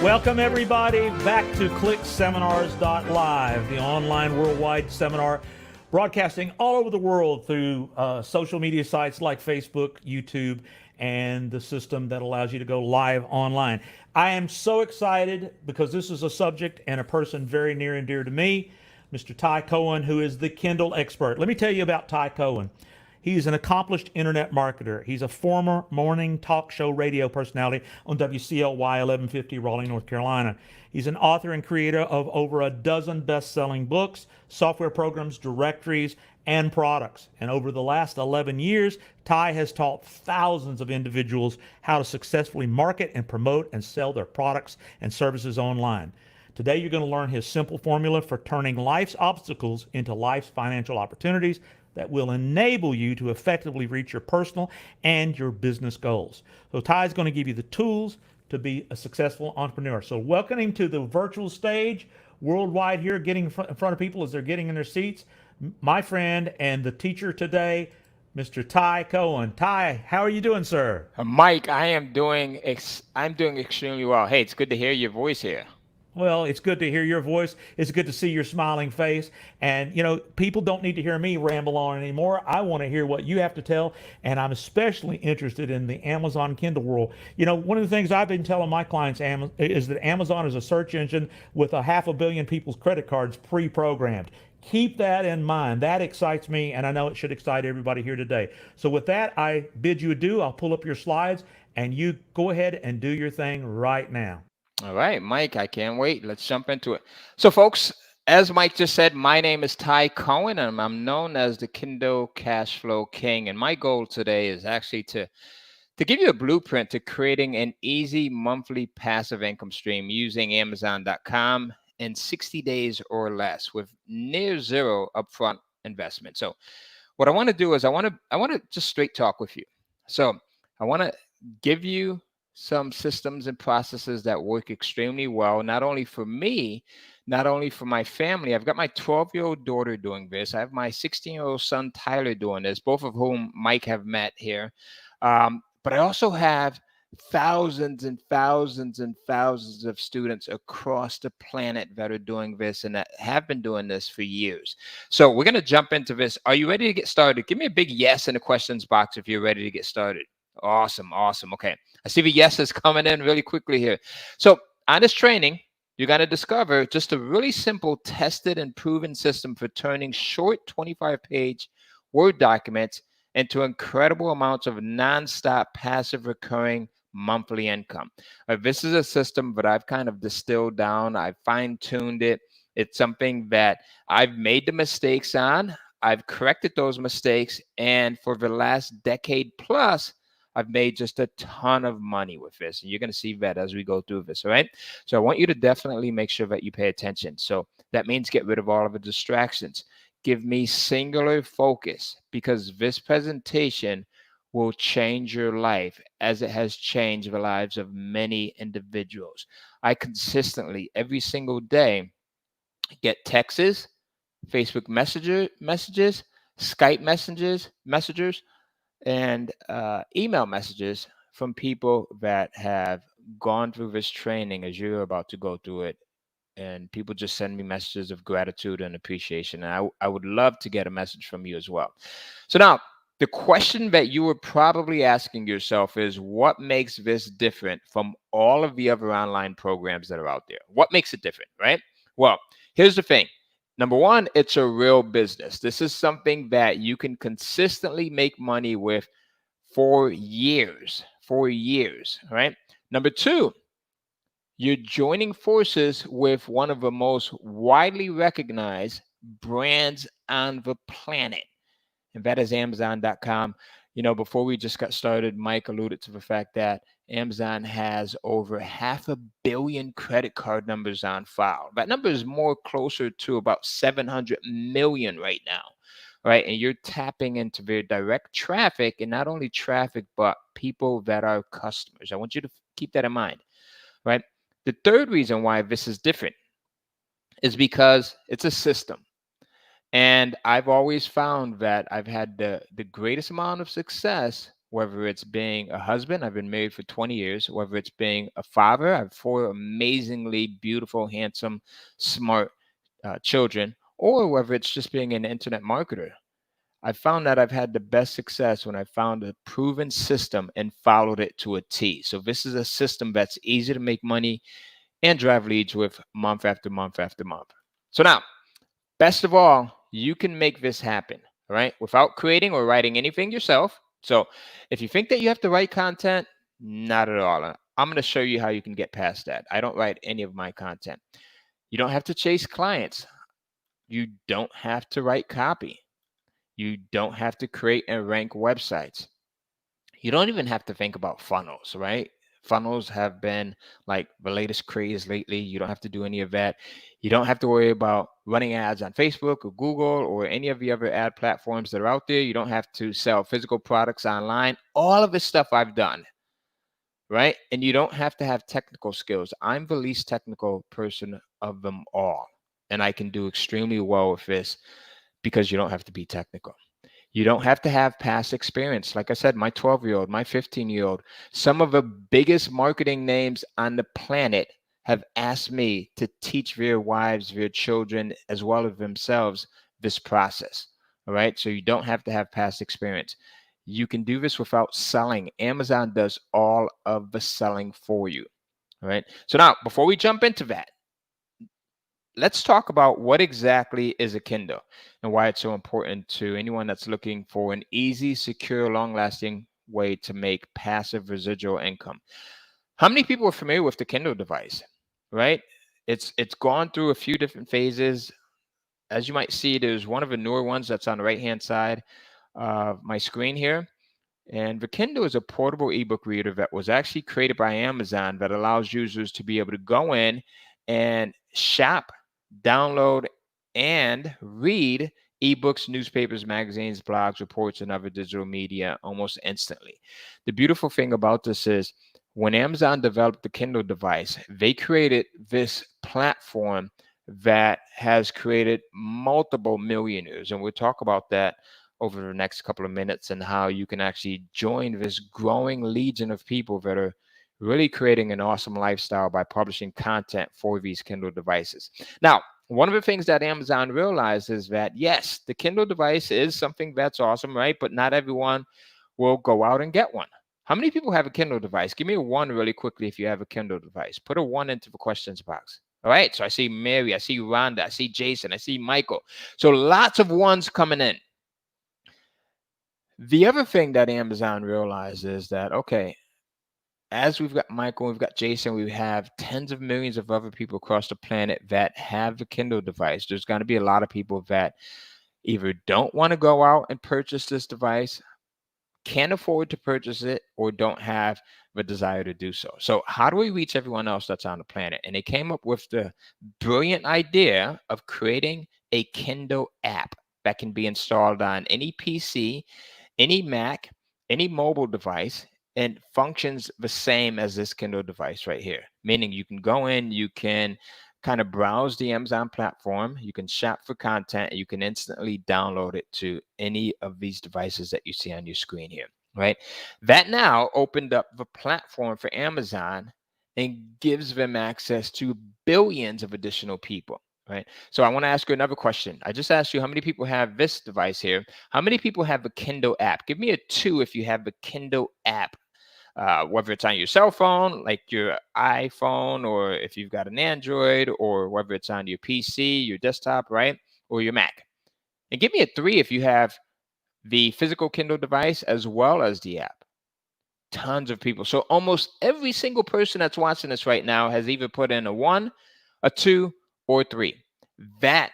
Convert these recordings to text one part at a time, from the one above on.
Welcome, everybody, back to ClickSeminars.LIVE, the online worldwide seminar broadcasting all over the world through social media sites like Facebook, YouTube, and the system that allows you to go live online. I am so excited because this is a subject and a person very near and dear to me, Mr. Ty Cohen, who is the Kindle expert. Let me tell you about Ty Cohen. He's an accomplished internet marketer. He's a former morning talk show radio personality on WCLY 1150 Raleigh, North Carolina. He's an author and creator of over a dozen best-selling books, software programs, directories, and products. And over the last 11 years, Ty has taught thousands of individuals how to successfully market and promote and sell their products and services online. Today, you're going to learn his simple formula for turning life's obstacles into life's financial opportunities that will enable you to effectively reach your personal and your business goals. So Ty's going to give you the tools to be a successful entrepreneur. So welcome him to the virtual stage worldwide here, getting in front of people as they're getting in their seats. My friend and the teacher today, Mr. Ty Cohen. Ty, how are you doing, sir? Mike, I'm doing extremely well. Hey, it's good to hear your voice here. Well, it's good to hear your voice. It's good to see your smiling face. And, you know, people don't need to hear me ramble on anymore. I want to hear what you have to tell. And I'm especially interested in the Amazon Kindle world. You know, one of the things I've been telling my clients is that Amazon is a search engine with 500 million people's credit cards pre-programmed. Keep that in mind. That excites me, and I know it should excite everybody here today. So with that, I bid you adieu. I'll pull up your slides, and you go ahead and do your thing right now. All right, Mike, I can't wait. Let's jump into it. So, folks, as Mike just said, my name is Ty Cohen, and I'm known as the Kindle Cash Flow King. And my goal today is actually to give you a blueprint to creating an easy monthly passive income stream using Amazon.com in 60 days or less with near zero upfront investment. So, what I want to do is I want to just straight talk with you. So, I want to give you some systems and processes that work extremely well, not only for me, not only for my family. I've got my 12-year-old daughter doing this. I have my 16-year-old son, Tyler, doing this, both of whom Mike have met here. But I also have thousands and thousands and thousands of students across the planet that are doing this and that have been doing this for years. So we're going to jump into this. Are you ready to get started? Give me a big yes in the questions box if you're ready to get started. Awesome. Okay. I see the yeses coming in really quickly here. So on this training, you're going to discover just a really simple, tested and proven system for turning short 25-page Word documents into incredible amounts of nonstop passive recurring monthly income. This is a system that I've kind of distilled down. I've fine-tuned it. It's something that I've made the mistakes on. I've corrected those mistakes. And for the last decade plus, I've made just a ton of money with this. And you're going to see that as we go through this. All right. So I want you to definitely make sure that you pay attention. So that means get rid of all of the distractions. Give me singular focus, because this presentation will change your life as it has changed the lives of many individuals. I consistently, every single day, get texts, Facebook messages, Skype messengers, and email messages from people that have gone through this training as you're about to go through it. And people just send me messages of gratitude and appreciation. And I would love to get a message from you as well. So now, the question that you were probably asking yourself is, what makes this different from all of the other online programs that are out there? What makes it different, right? Well, here's the thing. Number one, it's a real business. This is something that you can consistently make money with for years, right? Number two, you're joining forces with one of the most widely recognized brands on the planet, and that is Amazon.com. You know, before we just got started, Mike alluded to the fact that Amazon has over 500 million credit card numbers on file. That number is more closer to about 700 million right now, right? And you're tapping into their direct traffic, and not only traffic, but people that are customers. I want you to keep that in mind, right? The third reason why this is different is because it's a system. And I've always found that I've had the greatest amount of success whether it's being a husband, I've been married for 20 years, whether it's being a father, I have 4 amazingly beautiful, handsome, smart children, or whether it's just being an internet marketer. I found that I've had the best success when I found a proven system and followed it to a T. So this is a system that's easy to make money and drive leads with month after month after month. So now, best of all, you can make this happen, right? Without creating or writing anything yourself. So if you think that you have to write content, not at all. I'm going to show you how you can get past that. I don't write any of my content. You don't have to chase clients. You don't have to write copy. You don't have to create and rank websites. You don't even have to think about funnels, right? Funnels have been like the latest craze lately. You don't have to do any of that. You don't have to worry about running ads on Facebook or Google or any of the other ad platforms that are out there. You don't have to sell physical products online. All of this stuff I've done, right? And you don't have to have technical skills. I'm the least technical person of them all. And I can do extremely well with this because you don't have to be technical. You don't have to have past experience. Like I said, my 12-year-old, my 15-year-old, some of the biggest marketing names on the planet have asked me to teach their wives, their children, as well as themselves this process. All right. So you don't have to have past experience. You can do this without selling. Amazon does all of the selling for you. All right. So now, before we jump into that, let's talk about what exactly is a Kindle and why it's so important to anyone that's looking for an easy, secure, long-lasting way to make passive residual income. How many people are familiar with the Kindle device, right? It's gone through a few different phases. As you might see, there's one of the newer ones that's on the right-hand side of my screen here. And the Kindle is a portable ebook reader that was actually created by Amazon that allows users to be able to go in and shop, download, and read ebooks, newspapers, magazines, blogs, reports, and other digital media almost instantly. The beautiful thing about this is when Amazon developed the Kindle device, they created this platform that has created multiple millionaires. And we'll talk about that over the next couple of minutes and how you can actually join this growing legion of people that are really creating an awesome lifestyle by publishing content for these Kindle devices. Now, one of the things that Amazon realized is that, yes, the Kindle device is something that's awesome, right? But not everyone will go out and get one. How many people have a Kindle device? Give me a 1 really quickly if you have a Kindle device. Put a 1 into the questions box. All right, so I see Mary, I see Rhonda, I see Jason, I see Michael. So lots of 1s coming in. The other thing that Amazon realized is that, okay, as we've got Michael, we've got Jason, we have tens of millions of other people across the planet that have the Kindle device. There's going to be a lot of people that either don't want to go out and purchase this device, can't afford to purchase it, or don't have the desire to do so. So how do we reach everyone else that's on the planet? And they came up with the brilliant idea of creating a Kindle app that can be installed on any PC, any Mac, any mobile device, and functions the same as this Kindle device right here. Meaning you can go in, you can kind of browse the Amazon platform, you can shop for content, and you can instantly download it to any of these devices that you see on your screen here, right? That now opened up the platform for Amazon and gives them access to billions of additional people. Right. So I want to ask you another question. I just asked you how many people have this device here. How many people have the Kindle app? Give me a 2 if you have the Kindle app, whether it's on your cell phone, like your iPhone, or if you've got an Android, or whether it's on your PC, your desktop, right, or your Mac. And give me a 3 if you have the physical Kindle device as well as the app. Tons of people. So almost every single person that's watching this right now has either put in a 1, a 2, or 3. That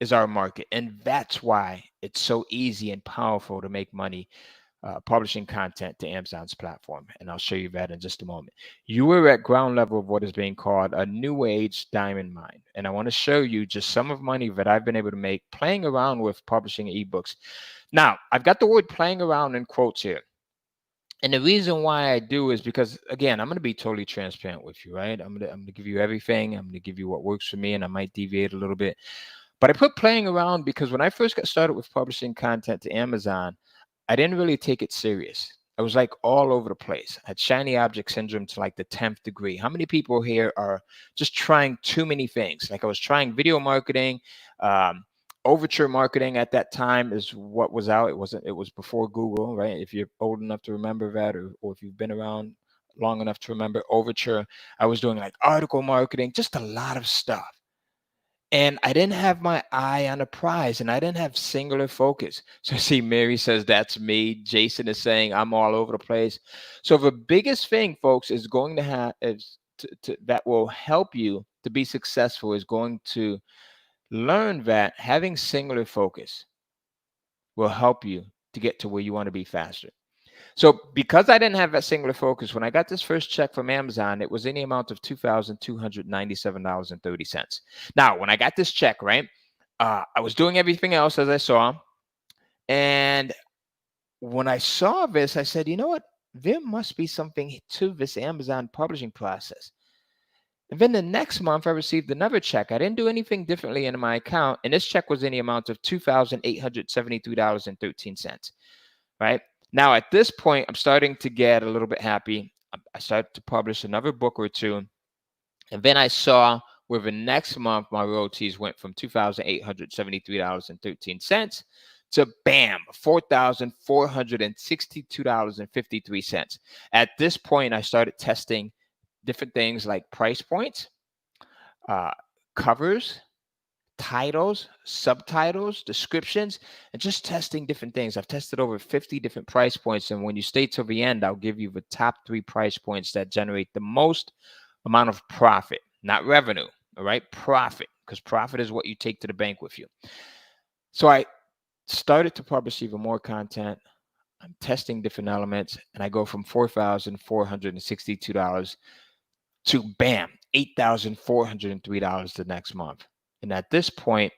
is our market. And that's why it's so easy and powerful to make money publishing content to Amazon's platform. And I'll show you that in just a moment. You are at ground level of what is being called a new age diamond mine. And I want to show you just some of money that I've been able to make playing around with publishing ebooks. Now, I've got the word playing around in quotes here. And the reason why I do is because, again, I'm going to be totally transparent with you, right? I'm going to give you everything. I'm going to give you what works for me, and I might deviate a little bit. But I put playing around because when I first got started with publishing content to Amazon, I didn't really take it serious. I was like all over the place. I had shiny object syndrome to like the 10th degree. How many people here are just trying too many things? Like I was trying video marketing, overture marketing at that time is what was out. It was before Google, right? If you're old enough to remember that, or if you've been around long enough to remember overture, I was doing like article marketing, just a lot of stuff. And I didn't have my eye on the prize, and I didn't have singular focus. So see, Mary says that's me. Jason is saying I'm all over the place. So the biggest thing, folks, is going to have that will help you to be successful is going to learn that having singular focus will help you to get to where you want to be faster. So because I didn't have that singular focus, when I got this first check from Amazon, it was in the amount of $2,297.30. Now, when I got this check, right, I was doing everything else as I saw. And when I saw this, I said, you know what? There must be something to this Amazon publishing process. And then the next month, I received another check. I didn't do anything differently in my account. And this check was in the amount of $2,873.13, right? Now, at this point, I'm starting to get a little bit happy. I started to publish another book or two. And then I saw where the next month, my royalties went from $2,873.13 to bam, $4,462.53. At this point, I started testing different things like price points, covers, titles, subtitles, descriptions, and just testing different things. I've tested over 50 different price points. And when you stay till the end, I'll give you the top 3 price points that generate the most amount of profit, not revenue. All right. Profit, because profit is what you take to the bank with you. So I started to publish even more content. I'm testing different elements, and I go from $4,462 to bam, $8,403 the next month. And at this point,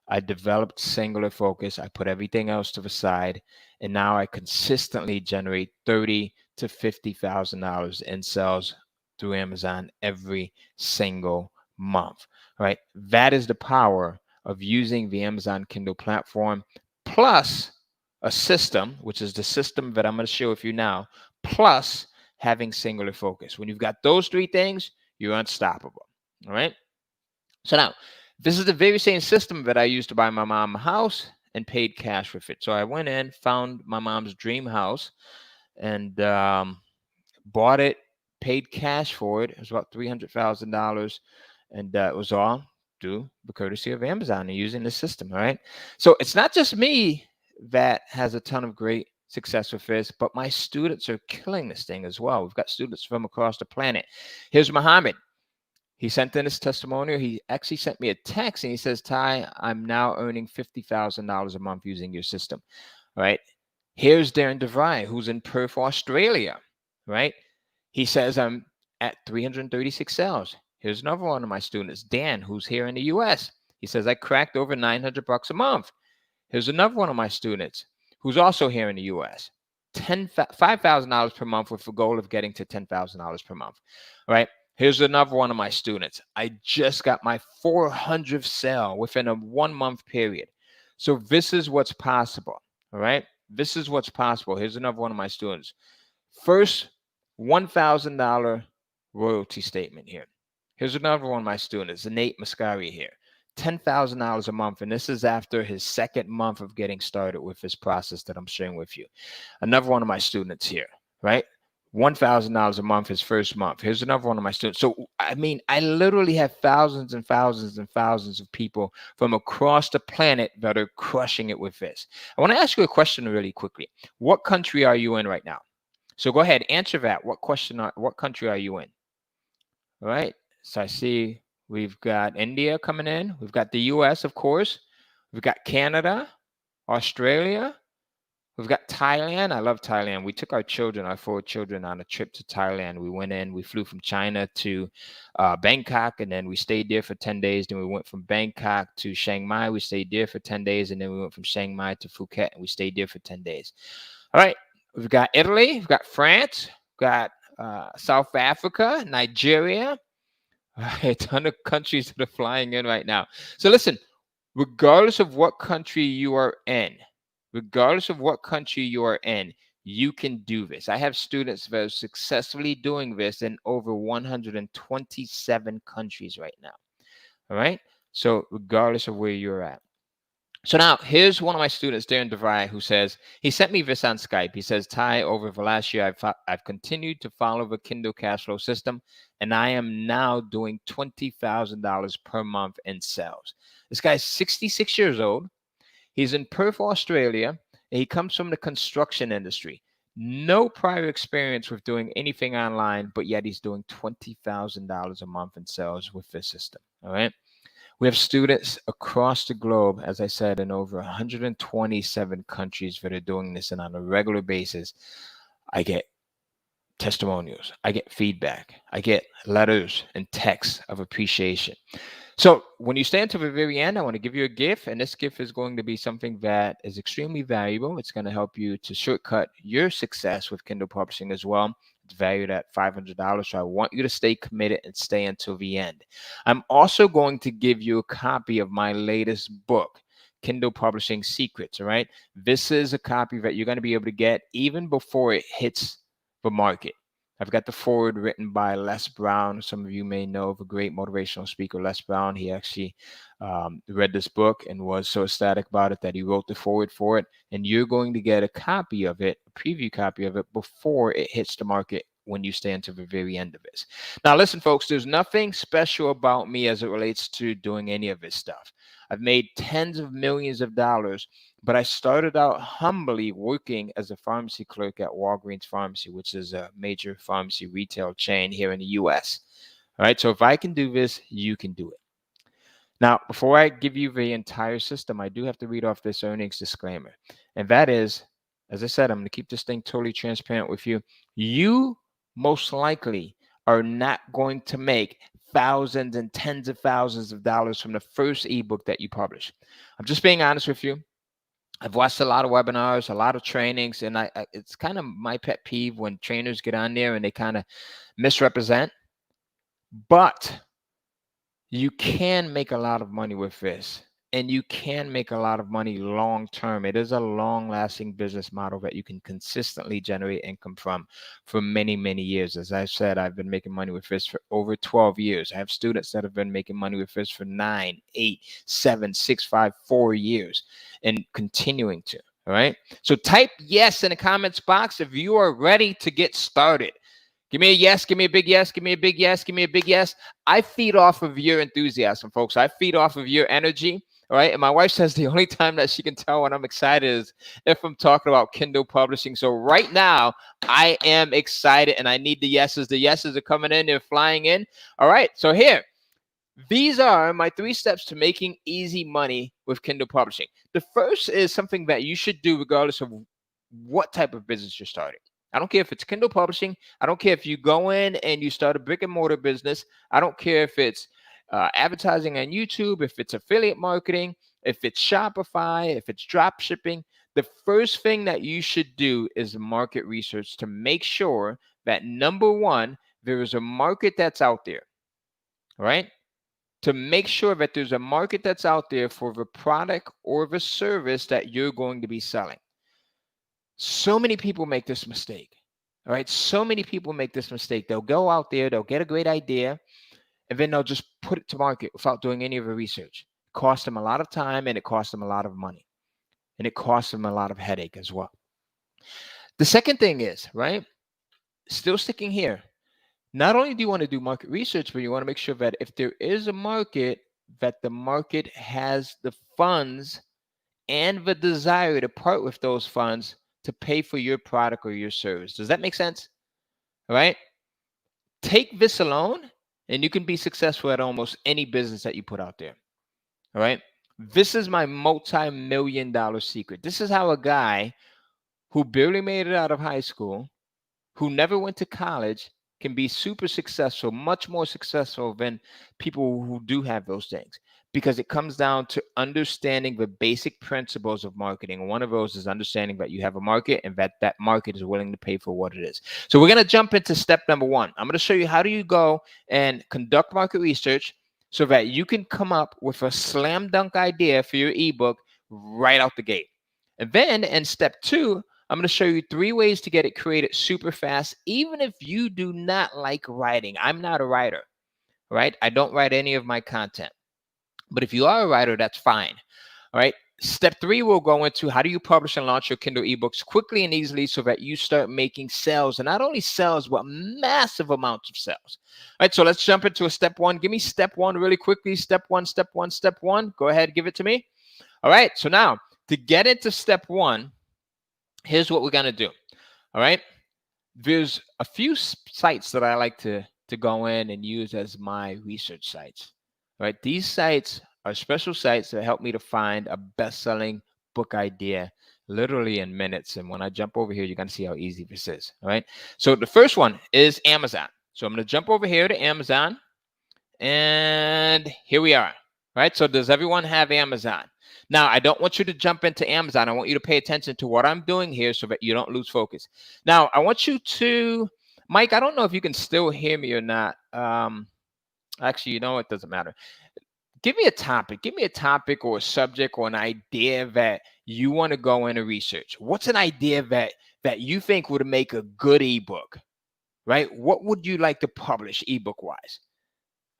I developed singular focus. I put everything else to the side, and now I consistently generate $30,000 to $50,000 in sales through Amazon every single month. Right? That is the power of using the Amazon Kindle platform, plus a system, which is the system that I'm going to share with you now, plus having singular focus. When you've got those 3 things, you're unstoppable. All right. So now, this is the very same system that I used to buy my mom a house and paid cash with it. So I went in, found my mom's dream house, and bought it, paid cash for it. It was about $300,000, and it was all through the courtesy of Amazon and using the system. All right. So it's not just me that has a ton of great success with this, but my students are killing this thing as well. We've got students from across the planet. Here's Muhammad. He sent in his testimonial. He actually sent me a text, and he says, Ty, I'm now earning $50,000 a month using your system. All right. Here's Darren DeVry, who's in Perth, Australia. Right. He says, I'm at 336 sales. Here's another one of my students, Dan, who's here in the US. He says, I cracked over $900 a month. Here's another one of my students who's also here in the US. $5,000 per month with the goal of getting to $10,000 per month. All right. Here's another one of my students. I just got my 400th sale within a 1-month period. So this is what's possible. All right. This is what's possible. Here's another one of my students. First $1,000 royalty statement here. Here's another one of my students, Nate Mascari here. $10,000 a month. And this is after his 2nd month of getting started with this process that I'm sharing with you. Another one of my students here, right? $1,000 a month his first month. Here's another one of my students. So, I mean, I literally have thousands and thousands and thousands of people from across the planet that are crushing it with this. I want to ask you a question really quickly. What country are you in right now? So go ahead, answer that. What country are you in? All right. So I see we've got India coming in. We've got the US, of course. We've got Canada, Australia. We've got Thailand. I love Thailand. We took our 4 children on a trip to Thailand. We went in, we flew from China to Bangkok, and then we stayed there for 10 days. Then we went from Bangkok to Chiang Mai. We stayed there for 10 days. And then we went from Chiang Mai to Phuket, and we stayed there for 10 days. All right. We've got Italy. We've got France. We've got South Africa, Nigeria. A ton of countries that are flying in right now. So listen, regardless of what country you are in, You can do this. I have students that are successfully doing this in over 127 countries right now. All right. So regardless of where you're at. So now here's one of my students, Darren DeVry, who says, he sent me this on Skype. He says, Ty, over the last year, I've continued to follow the Kindle cash flow system, and I am now doing $20,000 per month in sales. This guy's 66 years old. He's in Perth, Australia, and he comes from the construction industry. No prior experience with doing anything online, but yet he's doing $20,000 a month in sales with this system. All right. We have students across the globe, as I said, in over 127 countries that are doing this. And on a regular basis, I get testimonials, I get feedback, I get letters and texts of appreciation. So when you stay until the very end, I want to give you a gift, and this gift is going to be something that is extremely valuable. It's going to help you to shortcut your success with Kindle publishing as well. It's valued at $500, so I want you to stay committed and stay until the end. I'm also going to give you a copy of my latest book, Kindle Publishing Secrets, all right? This is a copy that you're going to be able to get even before it hits the market. I've got the foreword written by Les Brown. Some of you may know of a great motivational speaker, Les Brown. He actually read this book and was so ecstatic about it that he wrote the foreword for it. And you're going to get a copy of it, a preview copy of it, before it hits the market when you stay until the very end of this. Now, listen, folks, there's nothing special about me as it relates to doing any of this stuff. I've made tens of millions of dollars, but I started out humbly working as a pharmacy clerk at Walgreens Pharmacy, which is a major pharmacy retail chain here in the US. All right, so if I can do this, you can do it. Now, before I give you the entire system, I do have to read off this earnings disclaimer. And that is, as I said, I'm going to keep this thing totally transparent with you. You most likely are not going to make thousands and tens of thousands of dollars from the first ebook that you publish. I'm just being honest with you. I've watched a lot of webinars, a lot of trainings, and it's kind of my pet peeve when trainers get on there and they kind of misrepresent. But you can make a lot of money with this, and you can make a lot of money long term. It is a long-lasting business model that you can consistently generate income from for many, many years. As I said, I've been making money with this for over 12 years. I have students that have been making money with this for 9, 8, 7, 6, 5, 4 years and continuing to. All right. So type yes in the comments box if you are ready to get started. Give me a yes, give me a big yes, give me a big yes, give me a big yes. I feed off of your enthusiasm, folks. I feed off of your energy, all right? And my wife says the only time that she can tell when I'm excited is if I'm talking about Kindle publishing. So right now, I am excited, and I need the yeses. The yeses are coming in. They're flying in. All right, so here. These are my 3 steps to making easy money with Kindle publishing. The first is something that you should do regardless of what type of business you're starting. I don't care if it's Kindle publishing. I don't care if you go in and you start a brick and mortar business. I don't care if it's advertising on YouTube, if it's affiliate marketing, if it's Shopify, if it's drop shipping. The first thing that you should do is market research to make sure that, number one, there is a market that's out there, right? To make sure that there's a market that's out there for the product or the service that you're going to be selling. So many people make this mistake, all right? So many people make this mistake. They'll go out there, they'll get a great idea, and then they'll just put it to market without doing any of the research. It costs them a lot of time, and it costs them a lot of money, and it costs them a lot of headache as well. The second thing is, right, still sticking here, not only do you want to do market research, but you want to make sure that if there is a market, that the market has the funds and the desire to part with those funds to pay for your product or your service. Does that make sense? All right. Take this alone and you can be successful at almost any business that you put out there. All right. This is my multi-million-dollar secret. This is how a guy who barely made it out of high school, who never went to college, can be super successful, much more successful than people who do have those things, because it comes down to understanding the basic principles of marketing. One of those is understanding that you have a market and that that market is willing to pay for what it is. So we're going to jump into step number 1. I'm going to show you how do you go and conduct market research so that you can come up with a slam dunk idea for your ebook right out the gate. And then in step 2, I'm going to show you 3 ways to get it created super fast, even if you do not like writing. I'm not a writer, right? I don't write any of my content. But if you are a writer, that's fine. All right. Step 3, we'll go into how do you publish and launch your Kindle ebooks quickly and easily so that you start making sales, and not only sales, but massive amounts of sales. All right. So let's jump into a step 1. Give me step 1 really quickly. Step 1, step 1, step 1. Go ahead, give it to me. All right. So now to get into step 1, here's what we're going to do. All right. There's a few sites that I like to go in and use as my research sites. All right. These sites are special sites that help me to find a best-selling book idea literally in minutes. And when I jump over here, you're going to see how easy this is. All right. So the first one is Amazon. So I'm going to jump over here to Amazon. And here we are. All right. So does everyone have Amazon? Now, I don't want you to jump into Amazon. I want you to pay attention to what I'm doing here so that you don't lose focus. Now, I want you to, Mike, I don't know if you can still hear me or not. Actually, you know, it doesn't matter. Give me a topic. Give me a topic or a subject or an idea that you want to go in and research. What's an idea that you think would make a good ebook, right? What would you like to publish ebook-wise?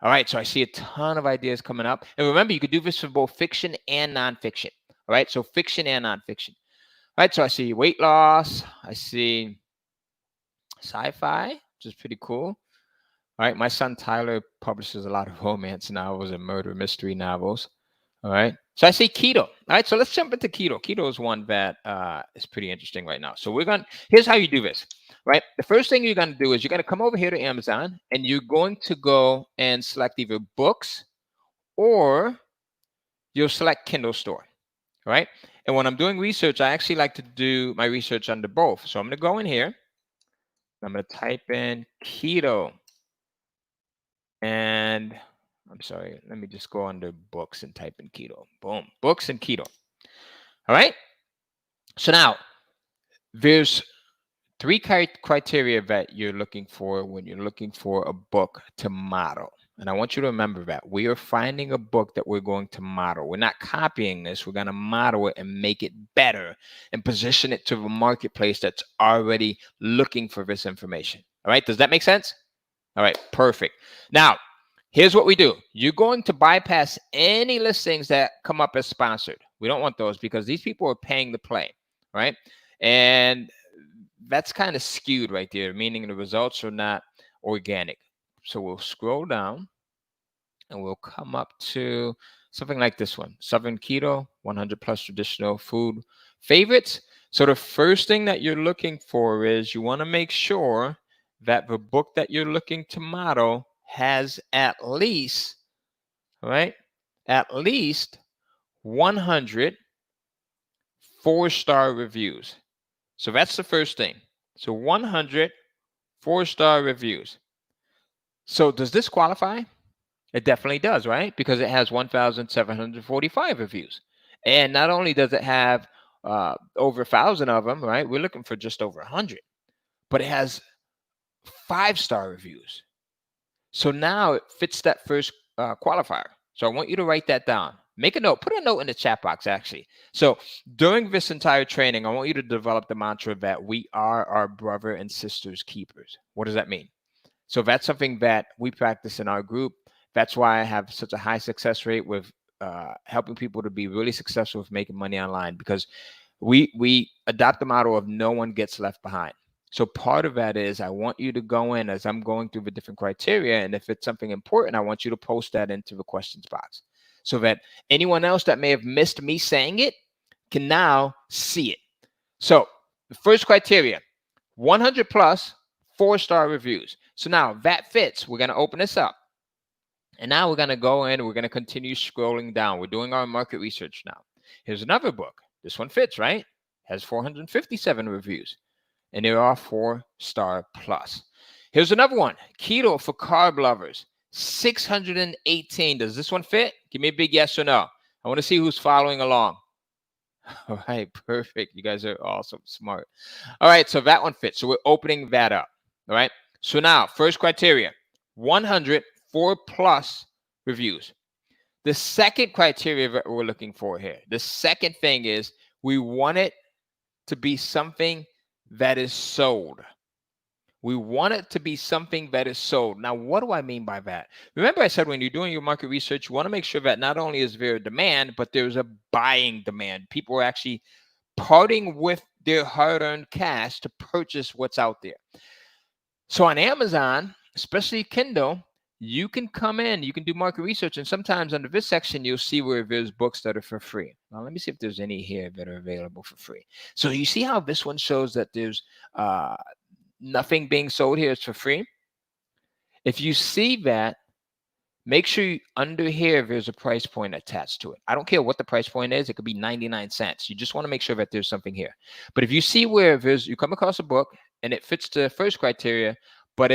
All right, so I see a ton of ideas coming up. And remember, you could do this for both fiction and nonfiction. All right, so fiction and nonfiction. All right, so I see weight loss. I see sci-fi, which is pretty cool. All right, my son Tyler publishes a lot of romance novels and murder mystery novels. All right, so I see keto. All right, so let's jump into keto. Keto is one that is pretty interesting right now. So here's how you do this. Right. The first thing you're going to do is you're going to come over here to Amazon and you're going to go and select either books or you'll select Kindle store. Right. And when I'm doing research, I actually like to do my research under both. So I'm going to go in here. I'm going to type in keto. And I'm sorry, let me just go under books and type in keto. Boom. Books and keto. All right. So now there's 3 criteria that you're looking for when you're looking for a book to model. And I want you to remember that we are finding a book that we're going to model. We're not copying this. We're going to model it and make it better and position it to the marketplace that's already looking for this information. All right. Does that make sense? All right. Perfect. Now, here's what we do. You're going to bypass any listings that come up as sponsored. We don't want those because these people are paying to play. Right. And that's kind of skewed right there, meaning the results are not organic. So we'll scroll down and we'll come up to something like this one, Southern Keto, 100 plus traditional food favorites. So the first thing that you're looking for is you want to make sure that the book that you're looking to model has at least, right, at least 100 4-star reviews. So that's the first thing. So 100 4-star reviews. So does this qualify? It definitely does, right? Because it has 1,745 reviews. And not only does it have over 1,000 of them, right? We're looking for just over 100. But it has 5-star reviews. So now it fits that first qualifier. So I want you to write that down. Make a note. Put a note in the chat box, actually. So during this entire training, I want you to develop the mantra that we are our brother and sisters keepers. What does that mean? So that's something that we practice in our group. That's why I have such a high success rate with helping people to be really successful with making money online, because we adopt the model of no one gets left behind. So part of that is I want you to go in as I'm going through the different criteria. And if it's something important, I want you to post that into the questions box so that anyone else that may have missed me saying it can now see it. So the first criteria, 100 plus 4-star reviews. So now that fits. We're going to open this up. And now we're going to go in. We're going to continue scrolling down. We're doing our market research now. Here's another book. This one fits, right? Has 457 reviews. And they are 4-star plus. Here's another one. Keto for carb lovers. 618. Does this one fit? Give me a big yes or no. I want to see who's following along. All right, perfect. You guys are awesome, smart. All right, so that one fits. So we're opening that up. All right. So now, first criteria, 104 plus reviews. The second criteria that we're looking for here, the second thing is we want it to be something that is sold. We want it to be something that is sold. Now, what do I mean by that? Remember I said when you're doing your market research, you want to make sure that not only is there a demand, but there's a buying demand. People are actually parting with their hard-earned cash to purchase what's out there. So on Amazon, especially Kindle, you can come in, you can do market research, and sometimes under this section, you'll see where there's books that are for free. Now, let me see if there's any here that are available for free. So you see how this one shows that there's nothing being sold here is for free? If you see that, make sure under here, there's a price point attached to it. I don't care what the price point is. It could be 99 cents. You just want to make sure that there's something here. But if you see where you come across a book and it fits the first criteria, but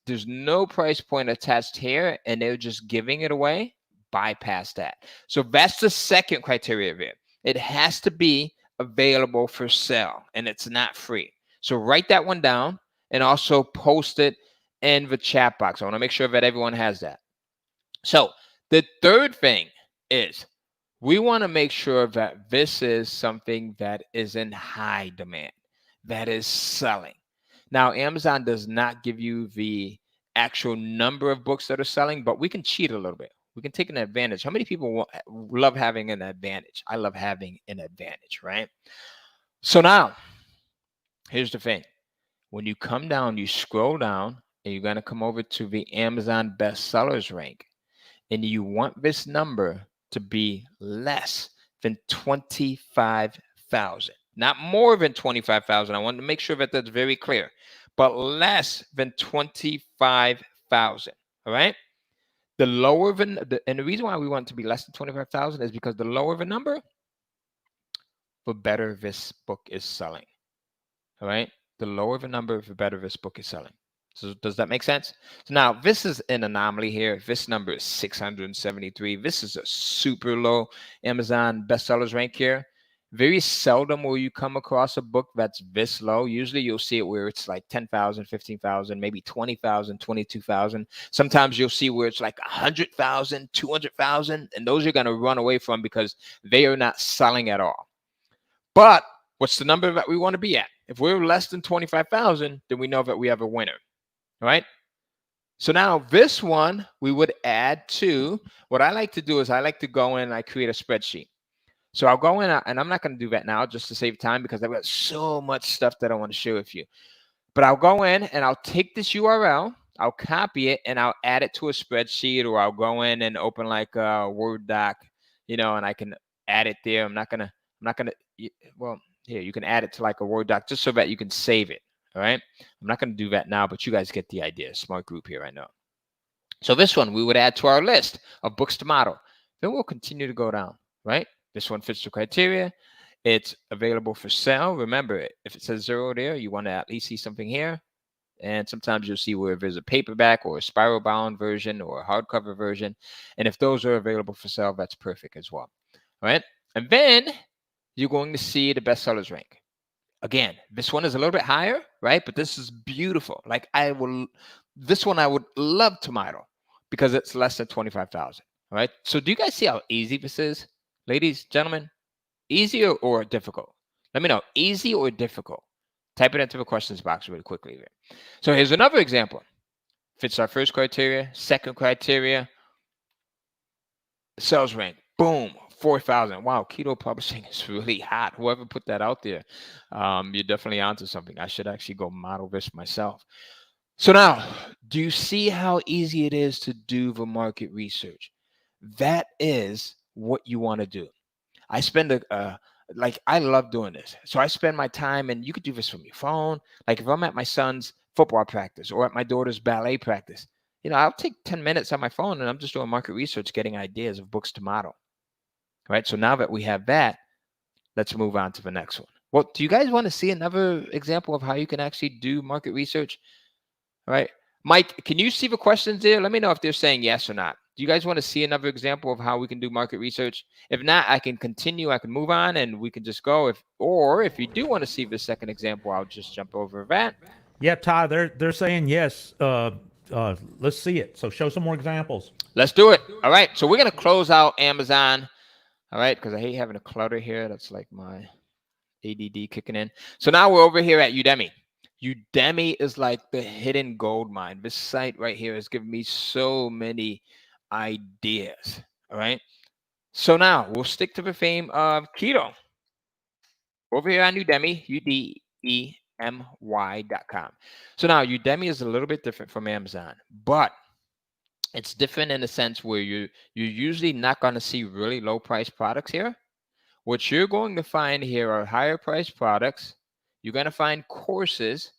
there's no price point attached here and they're just giving it away, bypass that. So that's the second criteria there. It has to be available for sale and it's not free. So write that one down and also post it in the chat box. I want to make sure that everyone has that. So the third thing is we want to make sure that this is something that is in high demand, that is selling. Now, Amazon does not give you the actual number of books that are selling, but we can cheat a little bit. We can take an advantage. How many people love having an advantage? I love having an advantage, right? So now, here's the thing. When you come down, you scroll down, and you're going to come over to the Amazon bestsellers rank. And you want this number to be less than 25,000. Not more than 25,000. I want to make sure that that's very clear. But less than 25,000. All right? The lower and the reason why we want it to be less than 25,000 is because the lower the number, the better this book is selling. All right? The lower the number, the better this book is selling. So does that make sense? So now this is an anomaly here. This number is 673. This is a super low Amazon bestsellers rank here. Very seldom will you come across a book that's this low. Usually you'll see it where it's like 10,000, 15,000, maybe 20,000, 22,000. Sometimes you'll see where it's like 100,000, 200,000, and those you're going to run away from because they are not selling at all. But what's the number that we want to be at? If we're less than 25,000, then we know that we have a winner. All right. So now this one we would add to what I like to do is I like to go in and I create a spreadsheet. So I'll go in and I'm not going to do that now just to save time because I've got so much stuff that I want to share with you. But I'll go in and I'll take this URL, I'll copy it and I'll add it to a spreadsheet, or I'll go in and open like a Word doc, and I can add it there. I'm not gonna, well, here, you can add it to like a Word doc just so that you can save it. All right. I'm not going to do that now, but you guys get the idea. Smart group here, I know. So this one we would add to our list of books to model. Then we'll continue to go down, right? This one fits the criteria. It's available for sale. Remember, if it says 0 there, you want to at least see something here. And sometimes you'll see where there's a paperback or a spiral bound version or a hardcover version. And if those are available for sale, that's perfect as well. All right. And then you're going to see the bestsellers rank. Again, this one is a little bit higher, right? But this is beautiful. Like this one I would love to model because it's less than 25,000. All right. So do you guys see how easy this is? Ladies, gentlemen, easy or difficult? Let me know. Easy or difficult? Type it into the questions box really quickly here. So here's another example. Fits our first criteria, second criteria, sales rank. Boom. 4,000. Wow, keto publishing is really hot. Whoever put that out there, you're definitely onto something. I should actually go model this myself. So now, do you see how easy it is to do the market research? That is what you want to do. I spend I love doing this. So I spend my time, and you could do this from your phone. Like if I'm at my son's football practice or at my daughter's ballet practice, I'll take 10 minutes on my phone and I'm just doing market research, getting ideas of books to model. All right, so now that we have that, let's move on to the next one. Well, do you guys want to see another example of how you can actually do market research? All right, Mike, can you see the questions there? Let me know if they're saying yes or not. Do you guys want to see another example of how we can do market research? If not, I can continue. I can move on and we can just go. If you do want to see the second example, I'll just jump over that. Yeah, Ty, they're saying yes. Let's see it. So show some more examples. Let's do it. All right, so we're going to close out Amazon. All right, because I hate having a clutter here. That's like my ADD kicking in. So now we're over here at Udemy. Udemy is like the hidden gold mine. This site right here has given me so many ideas. All right. So now we'll stick to the theme of keto. Over here on Udemy, UDEMY.com. So now Udemy is a little bit different from Amazon, but it's different in the sense where you're usually not going to see really low price products here. What you're going to find here are higher price products. You're going to find courses,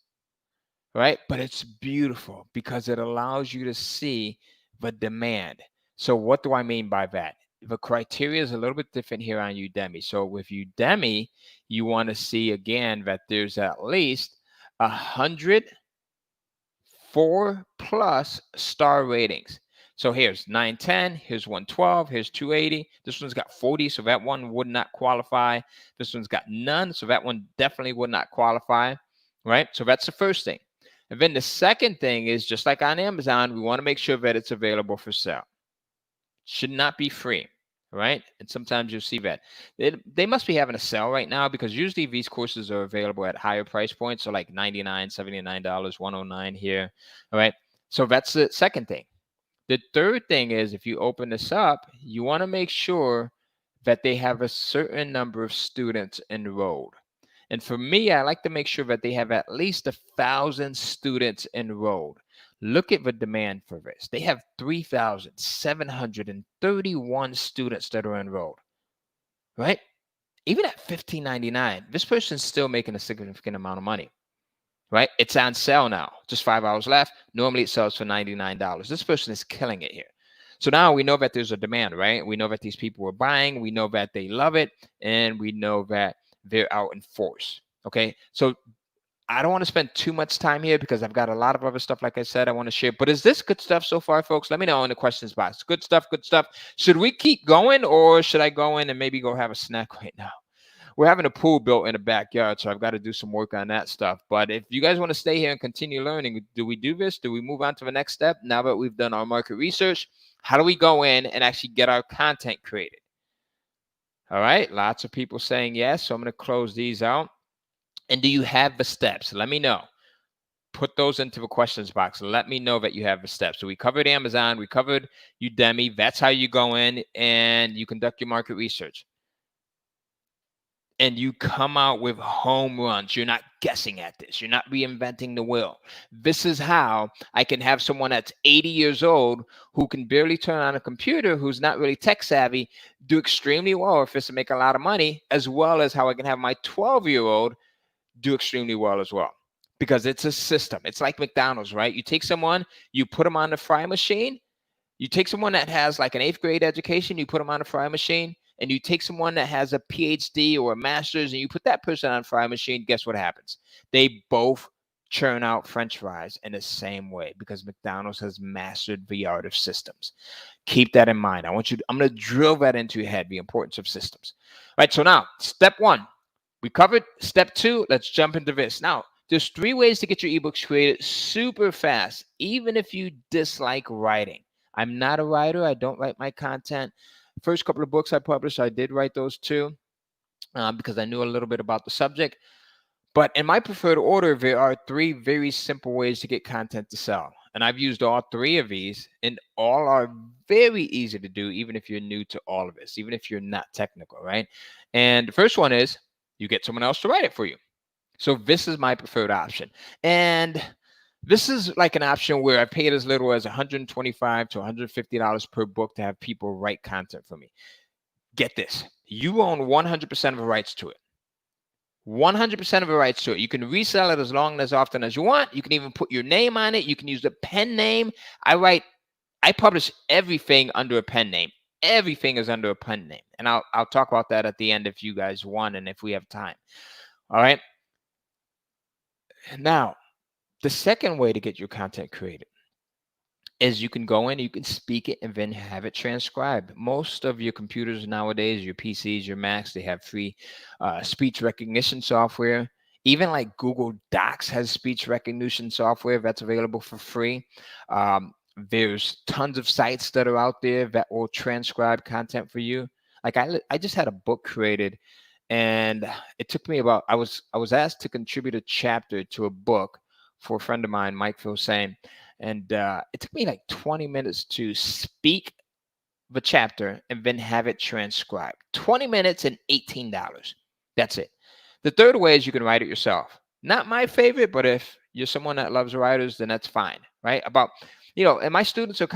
right? But it's beautiful because it allows you to see the demand. So what do I mean by that? The criteria is a little bit different here on Udemy. So with Udemy, you want to see again that there's at least 100 4+ star ratings. So here's 910, here's 112, here's 280. This one's got 40, so that one would not qualify. This one's got none, so that one definitely would not qualify, right? So that's the first thing. And then the second thing is, just like on Amazon, we want to make sure that it's available for sale. Should not be free, right? And sometimes you'll see that. They must be having a sale right now, because usually these courses are available at higher price points, so like $99, $79, $109 here, all right? So that's the second thing. The third thing is, if you open this up, you want to make sure that they have a certain number of students enrolled. And for me, I like to make sure that they have at least 1,000 students enrolled. Look at the demand for this. They have 3,731 students that are enrolled, right? Even at $15.99, this person's still making a significant amount of money, right? It's on sale now, just 5 hours left. Normally it sells for $99. This person is killing it here. So now we know that there's a demand, right? We know that these people are buying. We know that they love it. And we know that they're out in force, okay? So I don't want to spend too much time here because I've got a lot of other stuff, like I said, I want to share. But is this good stuff so far, folks? Let me know in the questions box. Good stuff, good stuff. Should we keep going, or should I go in and maybe go have a snack right now? We're having a pool built in the backyard, so I've got to do some work on that stuff. But if you guys want to stay here and continue learning, do we do this? Do we move on to the next step? Now that we've done our market research, how do we go in and actually get our content created? All right, lots of people saying yes, so I'm going to close these out. And do you have the steps? Let me know. Put those into the questions box. Let me know that you have the steps. So we covered Amazon. We covered Udemy. That's how you go in and you conduct your market research. And you come out with home runs. You're not guessing at this. You're not reinventing the wheel. This is how I can have someone that's 80 years old who can barely turn on a computer, who's not really tech savvy, do extremely well if it's to make a lot of money, as well as how I can have my 12-year-old do extremely well as well, because it's a system. It's like McDonald's, right? You take someone, you put them on the fry machine. You take someone that has like an 8th grade education, you put them on a fry machine, and you take someone that has a PhD or a master's and you put that person on a fry machine. Guess what happens? They both churn out French fries in the same way, because McDonald's has mastered the art of systems. Keep that in mind. I'm going to drill that into your head, the importance of systems. All right. So now step 1. We covered step 2. Let's jump into this. Now, there's 3 ways to get your ebooks created super fast, even if you dislike writing. I'm not a writer. I don't write my content. First couple of books I published, I did write those too, because I knew a little bit about the subject. But in my preferred order, there are 3 very simple ways to get content to sell. And I've used all 3 of these, and all are very easy to do, even if you're new to all of this, even if you're not technical, right? And the first one is you get someone else to write it for you. So this is my preferred option. And this is like an option where I paid as little as $125 to $150 per book to have people write content for me. Get this. You own 100% of the rights to it. 100% of the rights to it. You can resell it as long and as often as you want. You can even put your name on it. You can use the pen name. I publish everything under a pen name. Everything is under a pen name. And I'll talk about that at the end if you guys want and if we have time. All right. Now, the second way to get your content created is you can go in, you can speak it, and then have it transcribed. Most of your computers nowadays, your PCs, your Macs, they have free speech recognition software. Even like Google Docs has speech recognition software that's available for free. There's tons of sites that are out there that will transcribe content for you. Like I just had a book created And it took me about, I was asked to contribute a chapter to a book for a friend of mine, Mike Filsaime. And it took me like 20 minutes to speak the chapter and then have it transcribed. 20 minutes and $18. That's it. The third way is you can write it yourself. Not my favorite, but if you're someone that loves writers, then that's fine, right? About, and my students are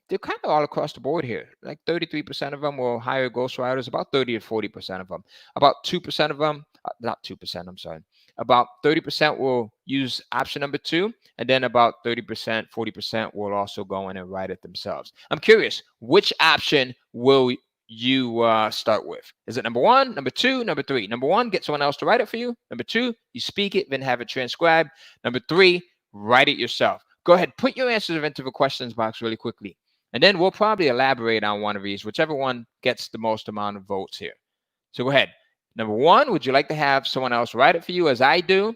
they're kind of all across the board here. Like 33% of them will hire ghostwriters, about 30 to 40% of them. About 2% of them, not 2%, I'm sorry. About 30% will use option number 2, and then about 30%, 40% will also go in and write it themselves. I'm curious, which option will you start with? Is it number 1, number 2, number 3? Number 1, get someone else to write it for you. Number 2, you speak it, then have it transcribed. Number 3, write it yourself. Go ahead, put your answers into the questions box really quickly. And then we'll probably elaborate on one of these, whichever one gets the most amount of votes here. So go ahead. Number 1, would you like to have someone else write it for you as I do?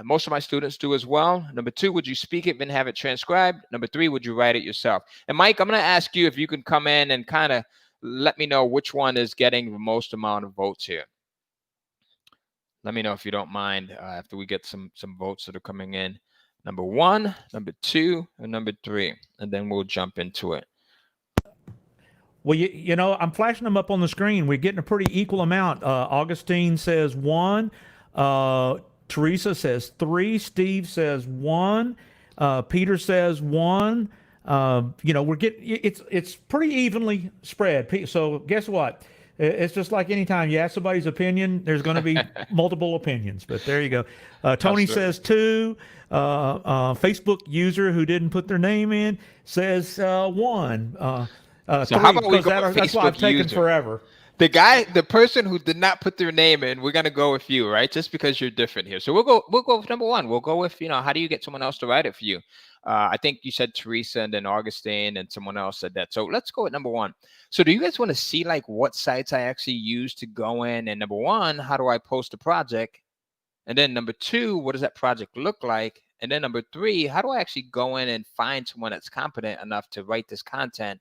Most of my students do as well. Number 2, would you speak it, then have it transcribed? Number 3, would you write it yourself? And Mike, I'm going to ask you if you can come in and kind of let me know which one is getting the most amount of votes here. Let me know if you don't mind after we get some votes that are coming in. Number 1, number 2, and number 3, and then we'll jump into it. Well, you know, I'm flashing them up on the screen. We're getting a pretty equal amount. Augustine says 1. Teresa says 3. Steve says 1. Peter says 1. We're getting it's pretty evenly spread. So guess what? It's just like anytime you ask somebody's opinion, there's going to be multiple opinions. But there you go. Tony says 2. Facebook user who didn't put their name in says 1. So 3, how about we go with that's why I've Facebook taken user? forever. The person who did not put their name in, we're gonna go with you, right? Just because you're different here. So we'll go with number 1. We'll go with, how do you get someone else to write it for you? I think you said Teresa and then Augustine and someone else said that. So let's go with number 1. So do you guys want to see like what sites I actually use to go in? And number 1, how do I post a project? And then number 2, what does that project look like? And then number 3, how do I actually go in and find someone that's competent enough to write this content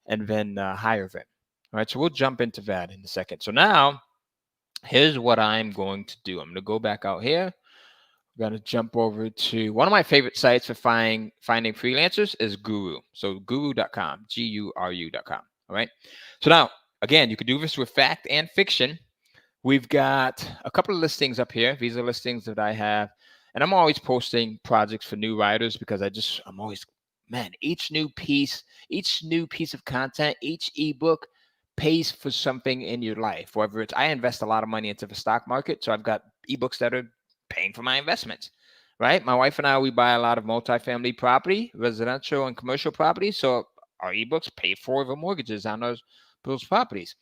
and then hire them? All right, so we'll jump into that in a second. So now, here's what I'm going to do. I'm going to go back out here. I'm going to jump over to one of my favorite sites for finding freelancers is Guru. So guru.com, guru.com. All right. So now, again, you can do this with fact and fiction. We've got a couple of listings up here. These are listings that I have. And I'm always posting projects for new writers because I'm always, each new piece of content, each ebook pays for something in your life. Whether it's, I invest a lot of money into the stock market, so I've got ebooks that are paying for my investments, right? My wife and I, we buy a lot of multifamily property, residential and commercial property, so our ebooks pay for the mortgages on those properties.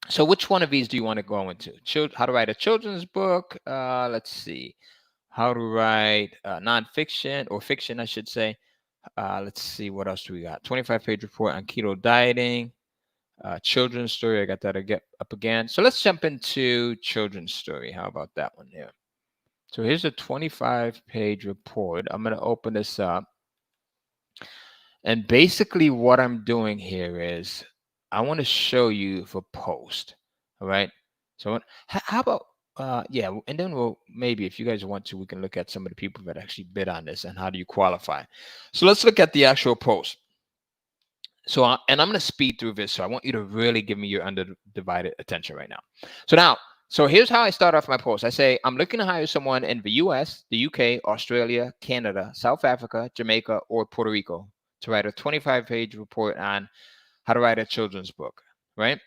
So which one of these do you want to go into? How to write a children's book? Let's see. How to write nonfiction or fiction, I should say. Let's see, what else do we got? 25-page report on keto dieting, children's story. I got that to get up again. So let's jump into children's story. How about that one here? So here's a 25-page report. I'm going to open this up. And basically what I'm doing here is I want to show you the post. All right. So how about and then we'll maybe, if you guys want to, we can look at some of the people that actually bid on this and how do you qualify. So let's look at the actual post. So and I'm going to speed through this, so I want you to really give me your undivided attention right now. So here's how I start off my post. I say, I'm looking to hire someone in the US, the UK, Australia, Canada, South Africa, Jamaica, or Puerto Rico to write a 25-page report on how to write a children's book, right?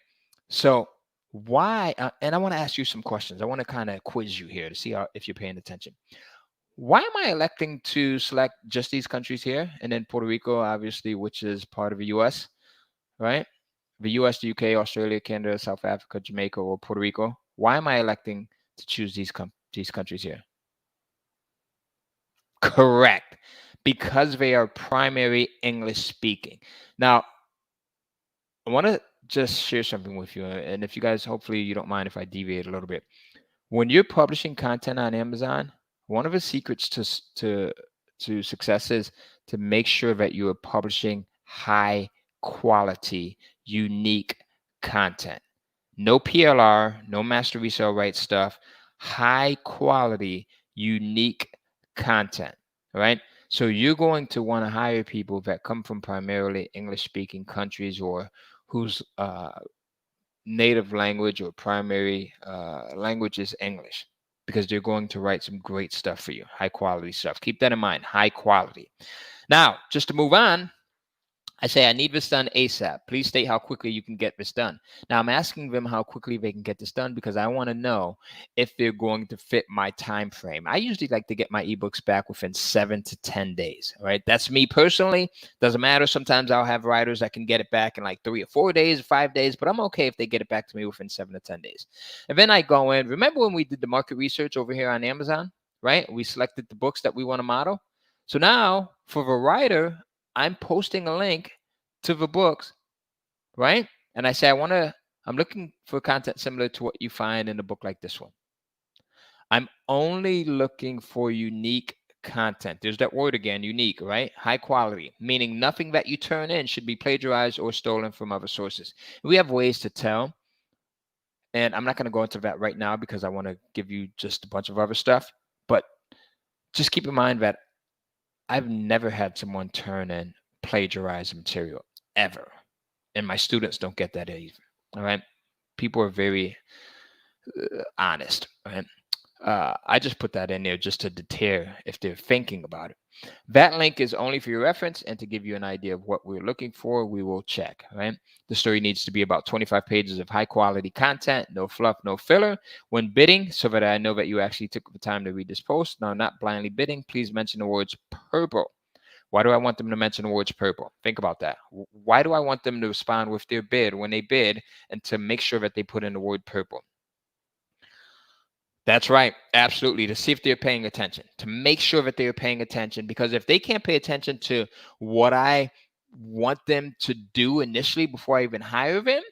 So why, and I want to ask you some questions. I want to kind of quiz you here to see if you're paying attention. Why am I electing to select just these countries here? And then Puerto Rico, obviously, which is part of the US, right? The US, the UK, Australia, Canada, South Africa, Jamaica, or Puerto Rico. Why am I electing to choose these countries here? Correct. Because they are primary English speaking. Now, I want to just share something with you. And if you guys, hopefully you don't mind if I deviate a little bit. When you're publishing content on Amazon, one of the secrets to success is to make sure that you are publishing high quality, unique content. No PLR, no master resale rights stuff, high quality, unique content, right? So you're going to want to hire people that come from primarily English speaking countries or whose native language or primary language is English, because they're going to write some great stuff for you, high quality stuff. Keep that in mind, high quality. Now, just to move on, I say, I need this done ASAP. Please state how quickly you can get this done. Now, I'm asking them how quickly they can get this done because I want to know if they're going to fit my time frame. I usually like to get my ebooks back within 7 to 10 days. All right, that's me personally. Doesn't matter. Sometimes I'll have writers that can get it back in like 3 or 4 days, 5 days, but I'm okay if they get it back to me within 7 to 10 days. And then I go in. Remember when we did the market research over here on Amazon, right? We selected the books that we want to model. So now for the writer, I'm posting a link to the books, right? And I say, I'm looking for content similar to what you find in a book like this one. I'm only looking for unique content. There's that word again, unique, right? High quality, meaning nothing that you turn in should be plagiarized or stolen from other sources. We have ways to tell, and I'm not going to go into that right now because I want to give you just a bunch of other stuff, but just keep in mind that I've never had someone turn in plagiarized material ever. And my students don't get that either. All right. People are very honest. Right. I just put that in there just to deter if they're thinking about it. That link is only for your reference and to give you an idea of what we're looking for. We will check. Right. The story needs to be about 25 pages of high quality content, no fluff, no filler. When bidding, so that I know that you actually took the time to read this post. Now, not blindly bidding, please mention the words purple. Why do I want them to mention the words purple? Think about that. Why do I want them to respond with their bid when they bid and to make sure that they put in the word purple? That's right. Absolutely. To see if they're paying attention, to make sure that they're paying attention, because if they can't pay attention to what I want them to do initially before I even hire them,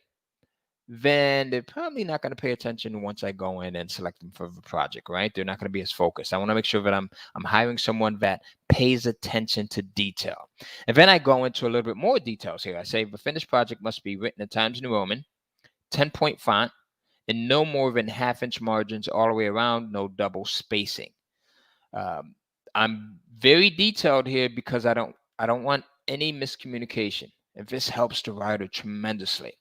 then they're probably not going to pay attention once I go in and select them for the project, right? They're not going to be as focused. I want to make sure that I'm hiring someone that pays attention to detail. And then I go into a little bit more details here. I say the finished project must be written in Times New Roman, 10-point font, and no more than half-inch margins all the way around, no double spacing. I'm very detailed here because I don't want any miscommunication. And this helps the writer tremendously.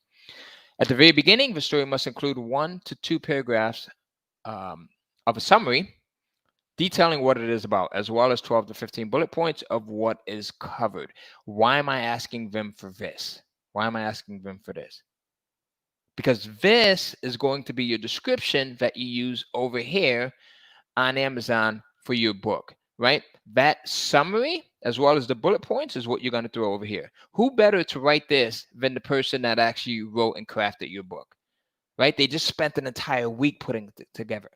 At the very beginning, the story must include 1 to 2 paragraphs of a summary detailing what it is about, as well as 12 to 15 bullet points of what is covered. Why am I asking them for this? Why am I asking them for this? Because this is going to be your description that you use over here on Amazon for your book, right? That summary, as well as the bullet points, is what you're going to throw over here. Who better to write this than the person that actually wrote and crafted your book, right? They just spent an entire week putting it together.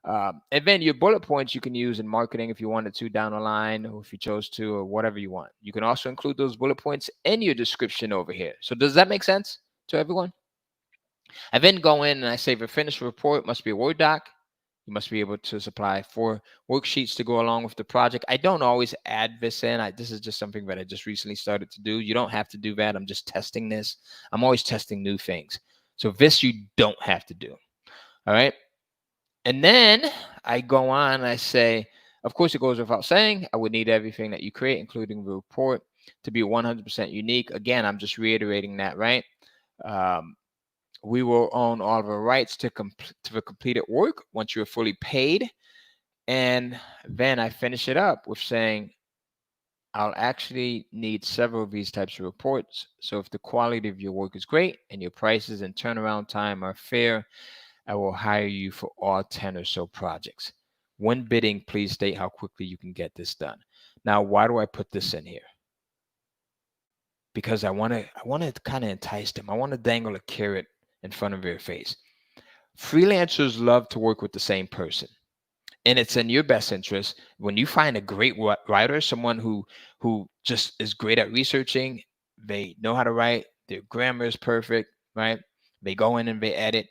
And then your bullet points you can use in marketing if you wanted to down the line, or if you chose to, or whatever you want. You can also include those bullet points in your description over here. So does that make sense to everyone? I then go in and I say the finished report must be a Word doc. You must be able to supply 4 worksheets to go along with the project. I don't always add this in. This is just something that I just recently started to do. You don't have to do that. I'm just testing this. I'm always testing new things. So this you don't have to do. All right. And then I go on and I say, of course, it goes without saying, I would need everything that you create, including the report, to be 100% unique. Again, I'm just reiterating that, right? We will own all of the rights to the completed work once you're fully paid. And then I finish it up with saying, I'll actually need several of these types of reports. So if the quality of your work is great and your prices and turnaround time are fair, I will hire you for all 10 or so projects. When bidding, please state how quickly you can get this done. Now, why do I put this in here? Because I want to kind of entice them. I want to dangle a carrot in front of their face. Freelancers love to work with the same person. And it's in your best interest when you find a great writer, someone who just is great at researching, they know how to write, their grammar is perfect, right? They go in and they edit.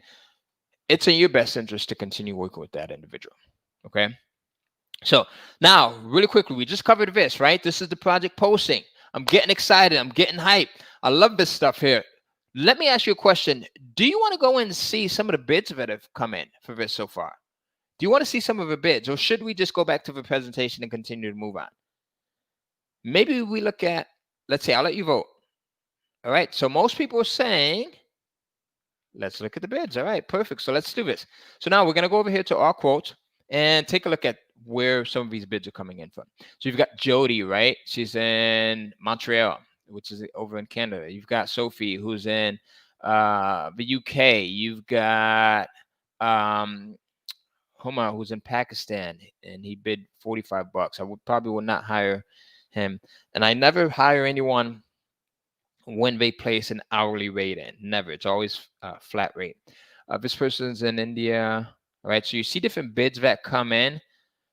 It's in your best interest to continue working with that individual, okay? So now, really quickly, we just covered this, right? This is the project posting. I'm getting excited. I'm getting hyped. I love this stuff here. let me ask you a question. Do you want to go and see some of the bids that have come in for this so far? Do you want to see some of the bids, or should we just go back to the presentation and continue to move on? Maybe we look at, let's say, I'll let you vote. All right. So most people are saying, let's look at the bids. All right, perfect. So let's do this. So now we're going to go over here to our quotes and take a look at where some of these bids are coming in from. So you've got Jody, right? She's in Montreal, which is over in Canada. You've got Sophie, who's in the UK. You've got Homa, who's in Pakistan, and he bid $45. I probably would not hire him. And I never hire anyone when they place an hourly rate in. Never. It's always flat rate. This person's in India. All right. So you see different bids that come in.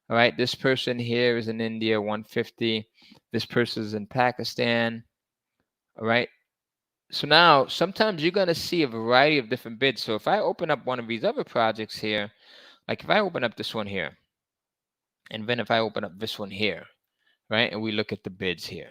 All right. This person here is in India, 150. This person's in Pakistan. All right. So now sometimes you're going to see a variety of different bids. So if I open up one of these other projects here, like if I open up this one here, and then if I open up this one here, right, and we look at the bids here.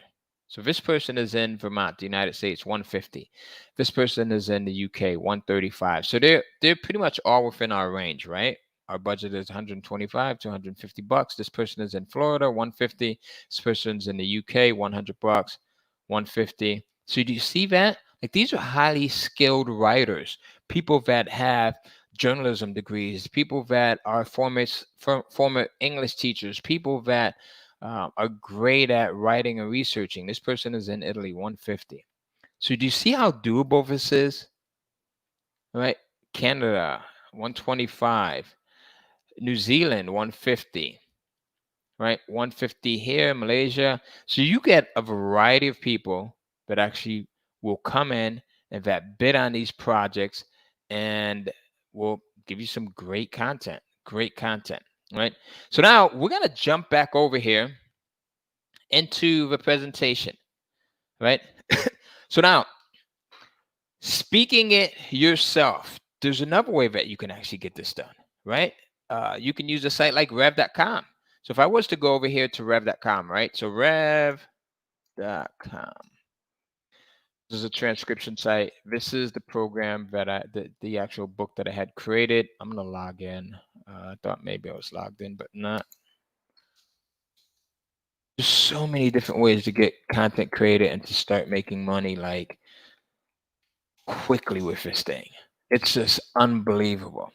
So this person is in Vermont, the United States, 150. This person is in the UK, 135. So they're pretty much all within our range, right? Our budget is 125 to 150 bucks. This person is in Florida, 150. This person's in the UK, 100 bucks, 150. So do you see that? Like, these are highly skilled writers, people that have journalism degrees, people that are former English teachers, people that are great at writing and researching. This person is in Italy, 150. So do you see how doable this is? All right. Canada, 125. New Zealand, 150. Right. 150 here, Malaysia. So you get a variety of people that actually will come in and that bid on these projects and will give you some great content. Great content. Right. So now we're going to jump back over here into the presentation, right? So now, speaking it yourself, there's another way that you can actually get this done, right? You can use a site like rev.com. So if I was to go over here to rev.com, right? So rev.com. This is a transcription site. This is the program that the actual book that I had created. I'm going to log in. I thought maybe I was logged in, but not. There's so many different ways to get content created and to start making money, like, quickly with this thing. It's just unbelievable.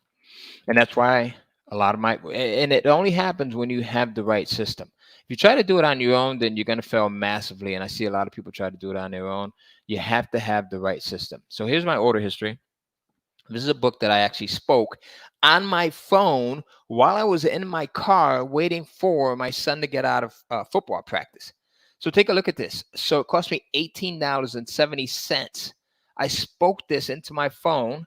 And that's why a lot of and it only happens when you have the right system. If you try to do it on your own, then you're going to fail massively. And I see a lot of people try to do it on their own. You have to have the right system. So here's my order history. This is a book that I actually spoke on my phone while I was in my car waiting for my son to get out of football practice. So take a look at this. So it cost me $18.70. I spoke this into my phone,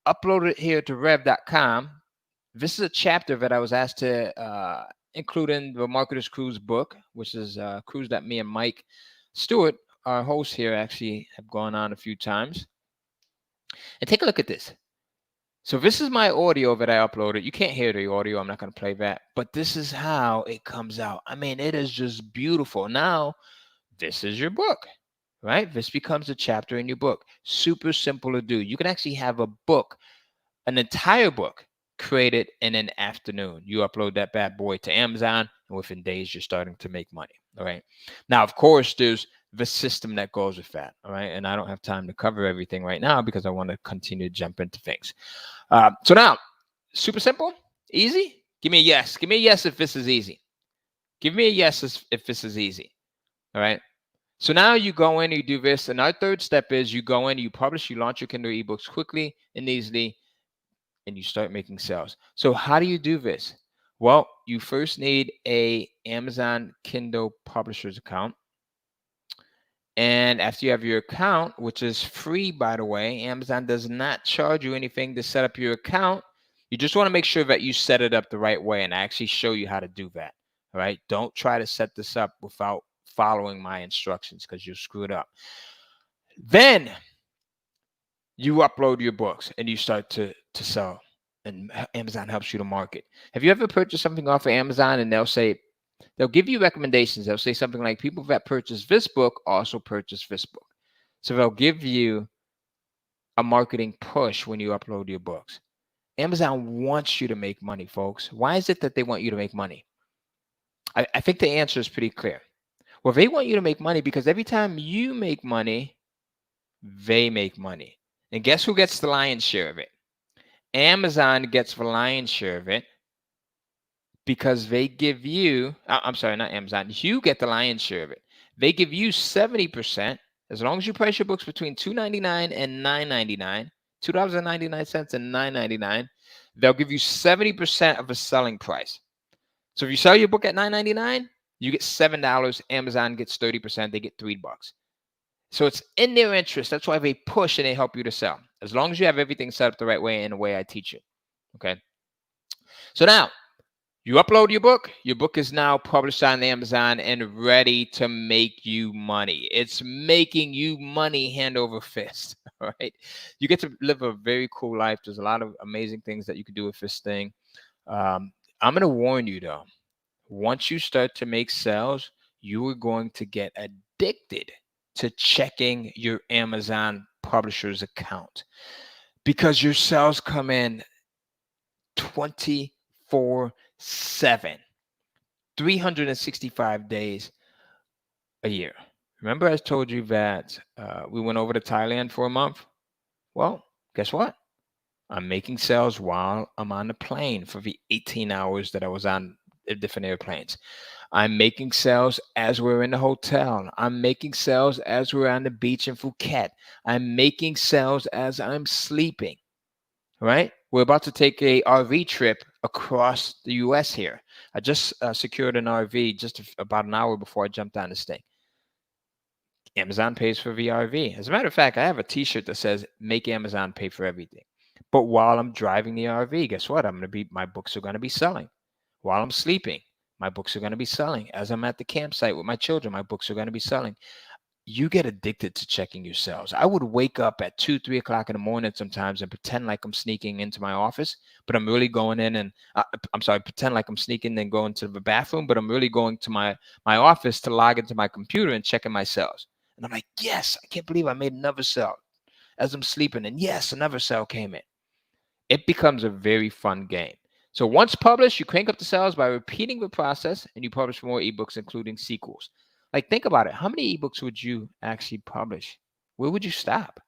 uploaded it here to rev.com. This is a chapter that I was asked to include in the Marketer's Cruise book, which is a cruise that me and Mike Stewart, our host here, actually have gone on a few times. And take a look at this. So this is my audio that I uploaded. You can't hear the audio. I'm not going to play that. But this is how it comes out. I mean, it is just beautiful. Now, this is your book, right? This becomes a chapter in your book. Super simple to do. You can actually have a book, an entire book, created in an afternoon. You upload that bad boy to Amazon, and within days, you're starting to make money. All right. Now, of course, there's the system that goes with that. All right. And I don't have time to cover everything right now because I want to continue to jump into things. So now, super simple, easy. Give me a yes. Give me a yes if this is easy. Give me a yes if this is easy. All right. So now you go in, you do this. And our third step is you go in, you publish, you launch your Kindle ebooks quickly and easily, and you start making sales. So how do you do this? Well, you first need a Amazon Kindle publisher's account. And after you have your account, which is free, by the way, Amazon does not charge you anything to set up your account. You just want to make sure that you set it up the right way, and I actually show you how to do that. All right. Don't try to set this up without following my instructions because you'll screw it up. Then you upload your books and you start to sell, and Amazon helps you to market. Have you ever purchased something off of Amazon and they'll give you recommendations? They'll say something like, people that purchase this book also purchase this book. So they'll give you a marketing push when you upload your books? Amazon wants you to make money, folks. Why is it that they want you to make money? I think the answer is pretty clear. Well, they want you to make money because every time you make money, they make money. And guess who gets the lion's share of it? Amazon gets the lion's share of it because they give you, I'm sorry, not Amazon, you get the lion's share of it. They give you 70%, as long as you price your books between $2.99 and $9.99, $2.99 and $9.99, they'll give you 70% of the selling price. So if you sell your book at $9.99, you get $7. Amazon gets 30%, they get $3. So it's in their interest. That's why they push and they help you to sell. As long as you have everything set up the right way and the way I teach it. Okay. So now you upload your book is now published on Amazon and ready to make you money. It's making you money hand over fist. All right. You get to live a very cool life. There's a lot of amazing things that you can do with this thing. I'm going to warn you though, once you start to make sales, you are going to get addicted to checking your Amazon publisher's account because your sales come in 24/7, 365 days a year. Remember I told you that we went over to Thailand for a month? Well, guess what? I'm making sales while I'm on the plane for the 18 hours that I was on different airplanes. I'm making sales as we're in the hotel. I'm making sales as we're on the beach in Phuket. I'm making sales as I'm sleeping, right? We're about to take a RV trip across the US here. I just secured an RV just about an hour before I jumped on this thing. Amazon pays for the RV. As a matter of fact, I have a t-shirt that says, make Amazon pay for everything. But while I'm driving the RV, guess what? My books are going to be selling. While I'm sleeping, my books are going to be selling. As I'm at the campsite with my children, my books are going to be selling. You get addicted to checking your sales. I would wake up at 2, 3 o'clock in the morning sometimes and pretend like I'm sneaking into my office, but I'm really going in and pretend like I'm sneaking and going to the bathroom, but I'm really going to my office to log into my computer and checking my sales. And I'm like, yes, I can't believe I made another sale as I'm sleeping. And yes, another sale came in. It becomes a very fun game. So once published, you crank up the sales by repeating the process and you publish more ebooks, including sequels. Like, think about it. How many ebooks would you actually publish? Where would you stop?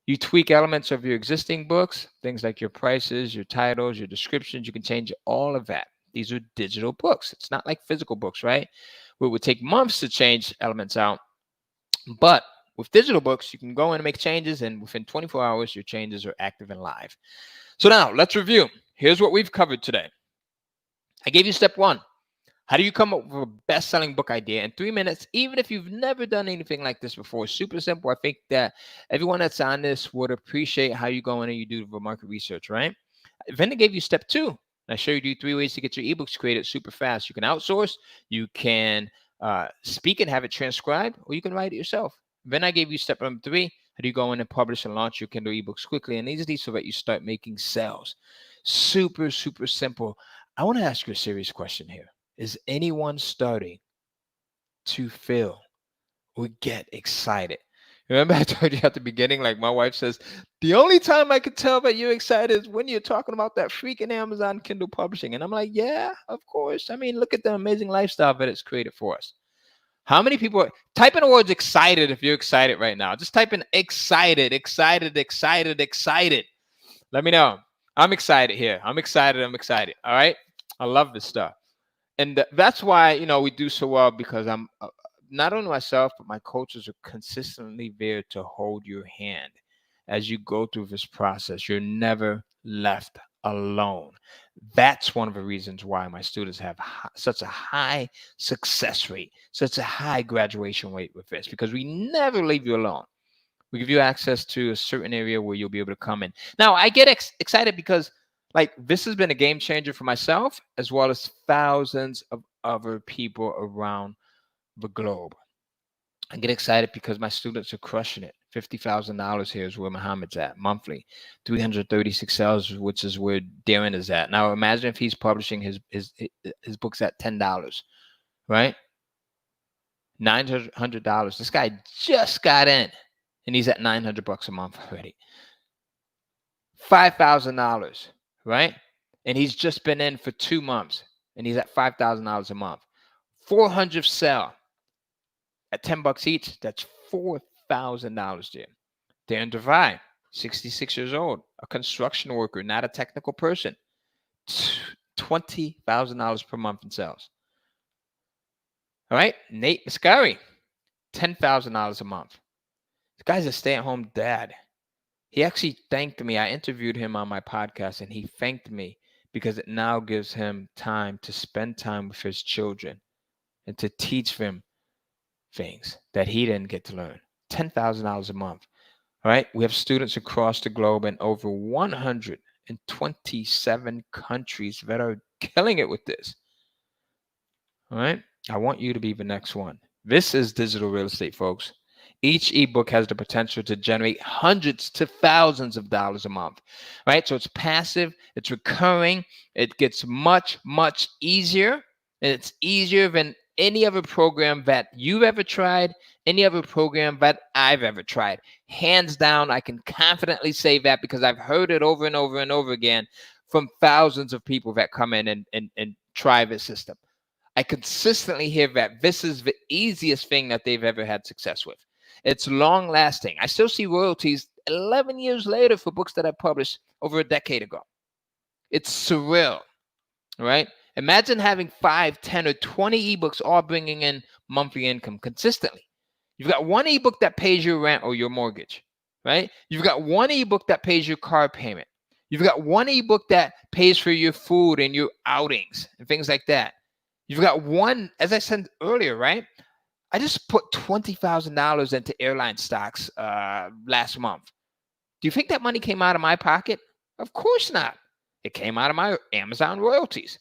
You tweak elements of your existing books, things like your prices, your titles, your descriptions. You can change all of that. These are digital books. It's not like physical books, right? Where it would take months to change elements out. But with digital books, you can go in and make changes, and within 24 hours, your changes are active and live. So now let's review. Here's what we've covered today. I gave you step 1. How do you come up with a best-selling book idea in 3 minutes, even if you've never done anything like this before? Super simple. I think that everyone that's on this would appreciate how you go in and you do the market research, right? Then I gave you step 2. I showed you 3 ways to get your ebooks created super fast. You can outsource, you can speak and have it transcribed, or you can write it yourself. Then I gave you step number 3. How do you go in and publish and launch your Kindle ebooks quickly and easily so that you start making sales? Super, super simple. I want to ask you a serious question here. Is anyone starting to feel or get excited? Remember I told you at the beginning, like my wife says, the only time I could tell that you're excited is when you're talking about that freaking Amazon Kindle publishing. And I'm like, yeah, of course. I mean, look at the amazing lifestyle that it's created for us. How many people type in the words excited if you're excited right now? Just type in excited, excited, excited, excited. Let me know. I'm excited here. I'm excited. I'm excited. All right. I love this stuff. And that's why, we do so well, because I'm not only myself, but my coaches are consistently there to hold your hand as you go through this process. You're never left alone. That's one of the reasons why my students have such a high success rate, such a high graduation rate with this, because we never leave you alone. We give you access to a certain area where you'll be able to come in. Now, I get excited because this has been a game changer for myself, as well as thousands of other people around the globe. I get excited because my students are crushing it. $50,000 here is where Muhammad's at monthly. 336 sales, which is where Darren is at. Now imagine if he's publishing his books at $10, right? $900. This guy just got in, and he's at $900 a month already. $5,000, right? And he's just been in for 2 months and he's at $5,000 a month. 400 sell at $10 each. That's $4,000 there. Darren Devine, 66 years old, a construction worker, not a technical person. $20,000 per month in sales. All right. Nate Mascari, $10,000 a month. This guy's a stay-at-home dad. He actually thanked me. I interviewed him on my podcast, and he thanked me because it now gives him time to spend time with his children and to teach them things that he didn't get to learn. $10,000 a month. All right. We have students across the globe in over 127 countries that are killing it with this. All right. I want you to be the next one. This is digital real estate, folks. Each ebook has the potential to generate hundreds to thousands of dollars a month, right? So it's passive, it's recurring, it gets much, much easier, and it's easier than any other program that you've ever tried, any other program that I've ever tried. Hands down, I can confidently say that because I've heard it over and over and over again from thousands of people that come in and try this system. I consistently hear that this is the easiest thing that they've ever had success with. It's long lasting. I still see royalties 11 years later for books that I published over a decade ago. It's surreal, right? Imagine having 5, 10, or 20 ebooks all bringing in monthly income consistently. You've got one ebook that pays your rent or your mortgage, right? You've got one ebook that pays your car payment. You've got one ebook that pays for your food and your outings and things like that. You've got one, as I said earlier, right? I just put $20,000 into airline stocks last month. Do you think that money came out of my pocket? Of course not. It came out of my Amazon royalties.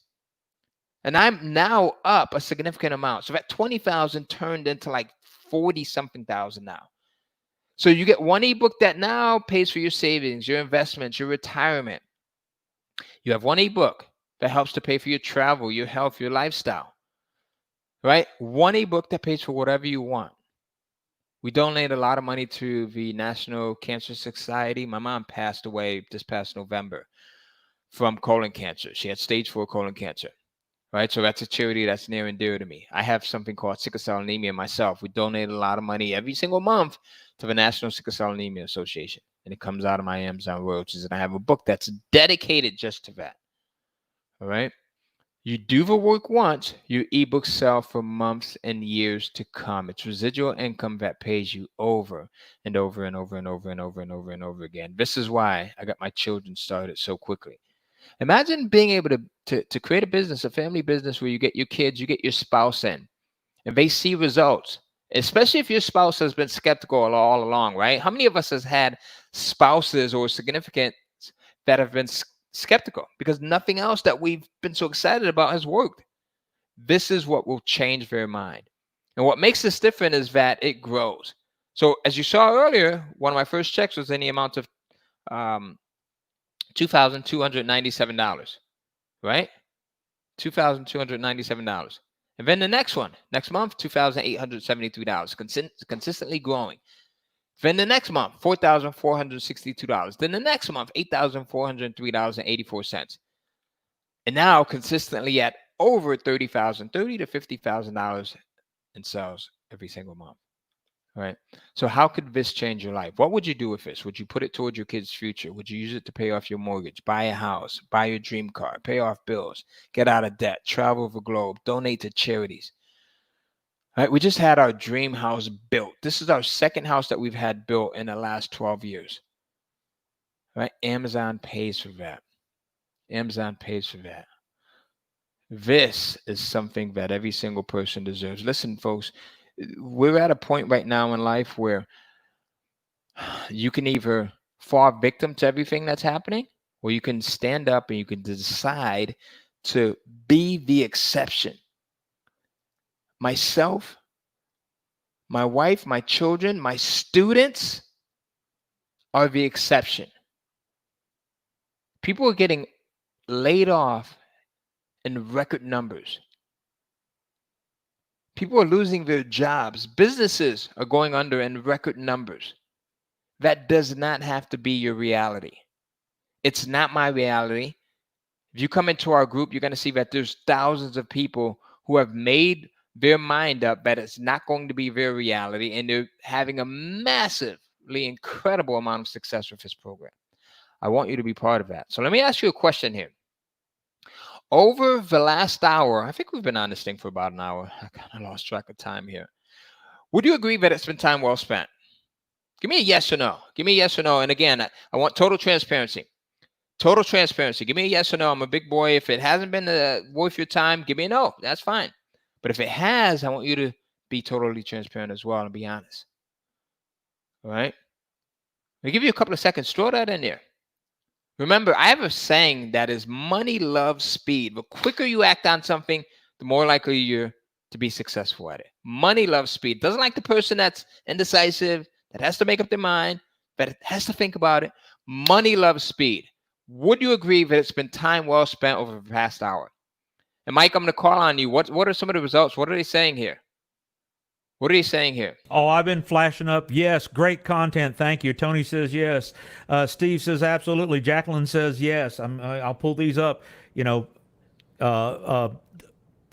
And I'm now up a significant amount. So that 20,000 turned into like 40 something thousand now. So you get one ebook that now pays for your savings, your investments, your retirement. You have one ebook that helps to pay for your travel, your health, your lifestyle, right? One ebook that pays for whatever you want. We donate a lot of money to the National Cancer Society. My mom passed away this past November from colon cancer. She had stage 4 colon cancer, right? So that's a charity that's near and dear to me. I have something called sickle cell anemia myself. We donate a lot of money every single month to the National Sickle Cell Anemia Association, and it comes out of my Amazon royalties. And I have a book that's dedicated just to that. All right. You do the work once, your ebooks sell for months and years to come. It's residual income that pays you over and over and over and over and over and over and over again. This is why I got my children started so quickly. Imagine being able to create a business, a family business where you get your kids, you get your spouse in, and they see results, especially if your spouse has been skeptical all along, right? How many of us has had spouses or significants that have been skeptical because nothing else that we've been so excited about has worked? This is what will change their mind. And what makes this different is that it grows. So as you saw earlier, one of my first checks was in the amount of $2,297, right? $2,297. And then the next one, next month, $2,873, consistently growing. Then the next month, $4,462. Then the next month, $8,403.84. And now consistently at over $30,000 to $50,000 in sales every single month. All right. So how could this change your life? What would you do with this? Would you put it towards your kids' future? Would you use it to pay off your mortgage, buy a house, buy your dream car, pay off bills, get out of debt, travel the globe, donate to charities? All right, we just had our dream house built. This is our second house that we've had built in the last 12 years. All right, Amazon pays for that. Amazon pays for that. This is something that every single person deserves. Listen, folks, we're at a point right now in life where you can either fall victim to everything that's happening, or you can stand up and you can decide to be the exception. Myself, my wife, my children, my students are the exception. People are getting laid off in record numbers. People are losing their jobs. Businesses are going under in record numbers. That does not have to be your reality. It's not my reality. If you come into our group, you're going to see that there's thousands of people who have made their mind up that it's not going to be their reality, and they're having a massively incredible amount of success with this program. I want you to be part of that. So let me ask you a question here. Over the last hour, I think we've been on this thing for about an hour. I kind of lost track of time here. Would you agree that it's been time well spent? Give me a yes or no. Give me a yes or no. And again, I want total transparency. Total transparency. Give me a yes or no. I'm a big boy. If it hasn't been worth your time, give me a no. That's fine. But if it has, I want you to be totally transparent as well and be honest. All right? I'll give you a couple of seconds. Throw that in there. Remember, I have a saying that is money loves speed. The quicker you act on something, the more likely you're to be successful at it. Money loves speed. Doesn't like the person that's indecisive, that has to make up their mind, that has to think about it. Money loves speed. Would you agree that it's been time well spent over the past hour? And Mike, I'm going to call on you. What are some of the results? What are they saying here? What are you saying here? Oh, I've been flashing up. Yes, great content. Thank you. Tony says yes. Steve says absolutely. Jacqueline says yes. I'll pull these up. You know,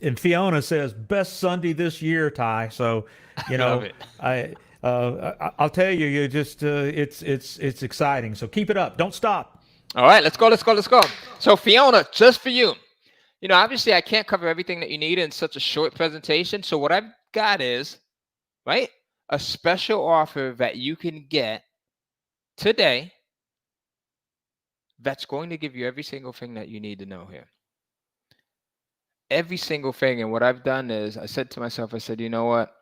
and Fiona says best Sunday this year, Ty. So, you know, I'll tell you, you just it's exciting. So keep it up. Don't stop. All right, let's go. So Fiona, just for you. You know, obviously I can't cover everything that you need in such a short presentation. So what I've got is, right, a special offer that you can get today that's going to give you every single thing that you need to know here. Every single thing. And what I've done is I said to myself, I said, you know what?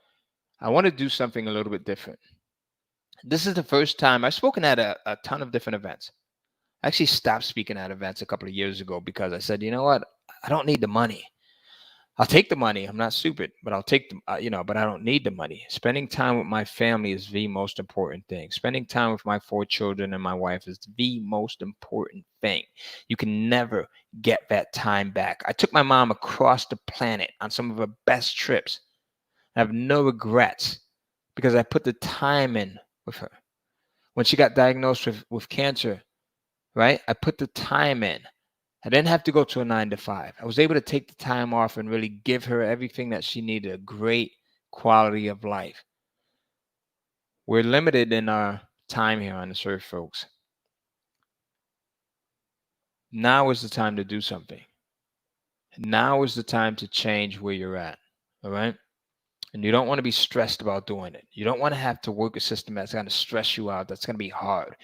I want to do something a little bit different. This is the first time I've spoken at a ton of different events. I actually stopped speaking at events a couple of years ago because I said, you know what? I don't need the money. I'll take the money. I'm not stupid, but I'll take the, but I don't need the money. Spending time with my family is the most important thing. Spending time with my 4 children and my wife is the most important thing. You can never get that time back. I took my mom across the planet on some of her best trips. I have no regrets because I put the time in with her. When she got diagnosed with cancer, right? I put the time in. I didn't have to go to a 9-to-5. I was able to take the time off and really give her everything that she needed, a great quality of life. We're limited in our time here on this earth, folks. Now is the time to do something. Now is the time to change where you're at, all right? And you don't want to be stressed about doing it. You don't want to have to work a system that's going to stress you out, that's going to be hard.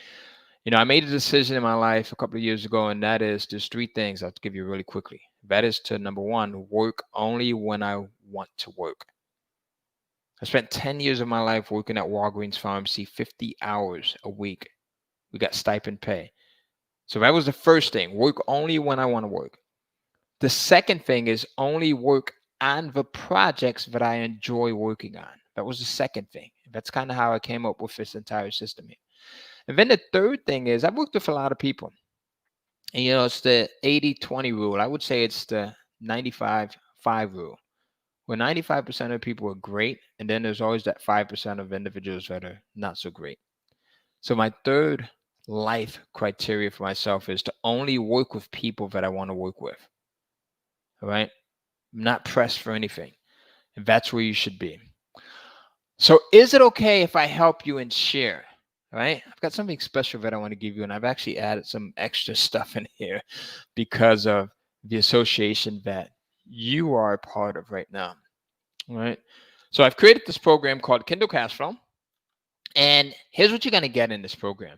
You know, I made a decision in my life a couple of years ago, and that is there's 3 things I'll give you really quickly. That is to, number 1, work only when I want to work. I spent 10 years of my life working at Walgreens Pharmacy, 50 hours a week. We got stipend pay. So that was the first thing, work only when I want to work. The second thing is only work on the projects that I enjoy working on. That was the second thing. That's kind of how I came up with this entire system here. And then the third thing is I've worked with a lot of people. And, you know, it's the 80-20 rule. I would say it's the 95-5 rule, where 95% of people are great. And then there's always that 5% of individuals that are not so great. So my third life criteria for myself is to only work with people that I want to work with. All right? I'm not pressed for anything. And that's where you should be. So is it okay if I help you and share? All right, I've got something special that I want to give you, and I've actually added some extra stuff in here because of the association that you are a part of right now. All right, so I've created this program called Kindle Cashflow, and here's what you're going to get in this program.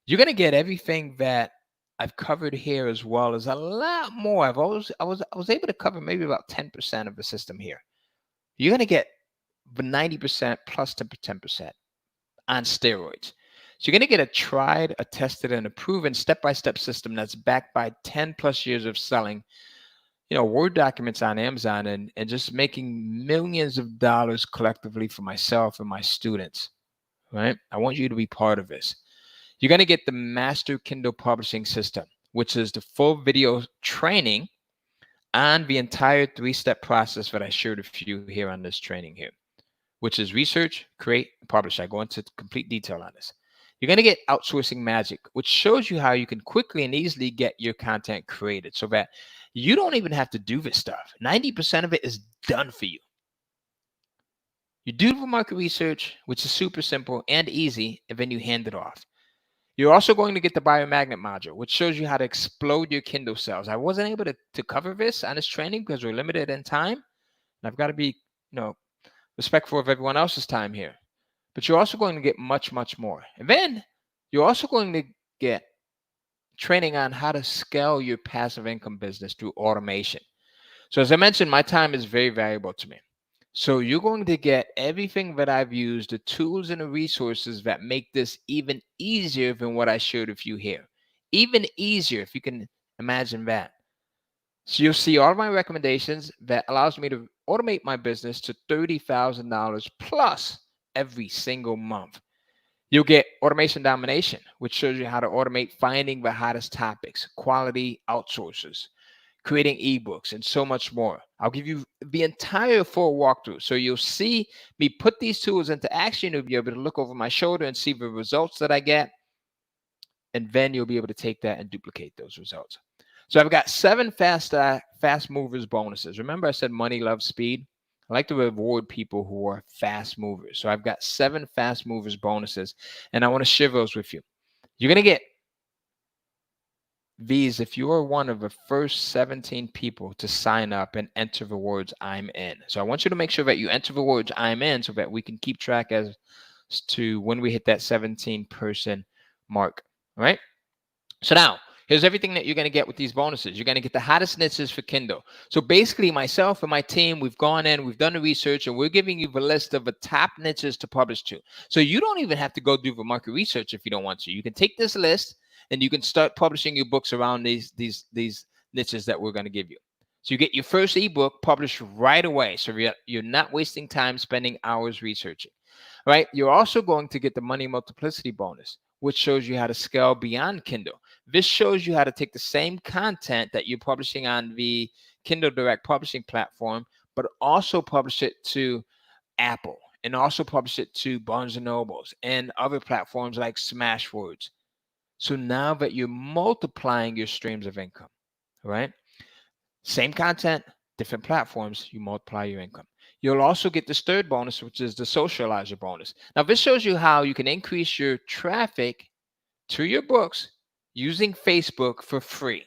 You're going to get everything that I've covered here, as well as a lot more. I was able to cover maybe about 10% of the system here. You're going to get the 90% plus 10% on steroids. So you're going to get a tried, a tested, and a proven step-by-step system that's backed by 10 plus years of selling, you know, Word documents on Amazon and just making millions of dollars collectively for myself and my students, right? I want you to be part of this. You're going to get the Master Kindle Publishing System, which is the full video training on the entire 3-step process that I shared with you here on this training here, which is research, create, and publish. I go into complete detail on this. you're going to get Outsourcing Magic, which shows you how you can quickly and easily get your content created so that you don't even have to do this stuff. 90% of it is done for you. You do the market research, which is super simple and easy, and then you hand it off. You're also going to get the biomagnet module, which shows you how to explode your Kindle sales. I wasn't able to cover this on this training because we're limited in time. And I've got to be, respectful of everyone else's time here. But you're also going to get much, much more. And then you're also going to get training on how to scale your passive income business through automation. So as I mentioned, my time is very valuable to me. So you're going to get everything that I've used, the tools and the resources that make this even easier than what I shared with you here. Even easier, if you can imagine that. So you'll see all of my recommendations that allows me to automate my business to $30,000 plus every single month. You'll get Automation Domination, which shows you how to automate finding the hottest topics, quality outsourcers, creating ebooks, and so much more. I'll give you the entire full walkthrough. So you'll see me put these tools into action. You'll be able to look over my shoulder and see the results that I get. And then you'll be able to take that and duplicate those results. So I've got 7 fast movers bonuses. Remember I said money loves speed? I like to reward people who are fast movers. So I've got 7 fast movers bonuses, and I want to share those with you. You're going to get these if you are one of the first 17 people to sign up and enter the words "I'm in." So I want you to make sure that you enter the words "I'm in" so that we can keep track as to when we hit that 17-person mark. All right? So now, here's everything that you're going to get with these bonuses. You're going to get the hottest niches for Kindle. So basically, myself and my team, we've gone in, we've done the research, and we're giving you the list of the top niches to publish to. So you don't even have to go do the market research if you don't want to. You can take this list and you can start publishing your books around these niches that we're going to give you. So you get your first ebook published right away. So you're not wasting time spending hours researching, right? You're also going to get the money multiplicity bonus, which shows you how to scale beyond Kindle. This shows you how to take the same content that you're publishing on the Kindle Direct publishing platform, but also publish it to Apple and also publish it to Barnes & Nobles and other platforms like Smashwords. So now that you're multiplying your streams of income, right? Same content, different platforms, you multiply your income. You'll also get this third bonus, which is the socializer bonus. Now, this shows you how you can increase your traffic to your books using Facebook for free.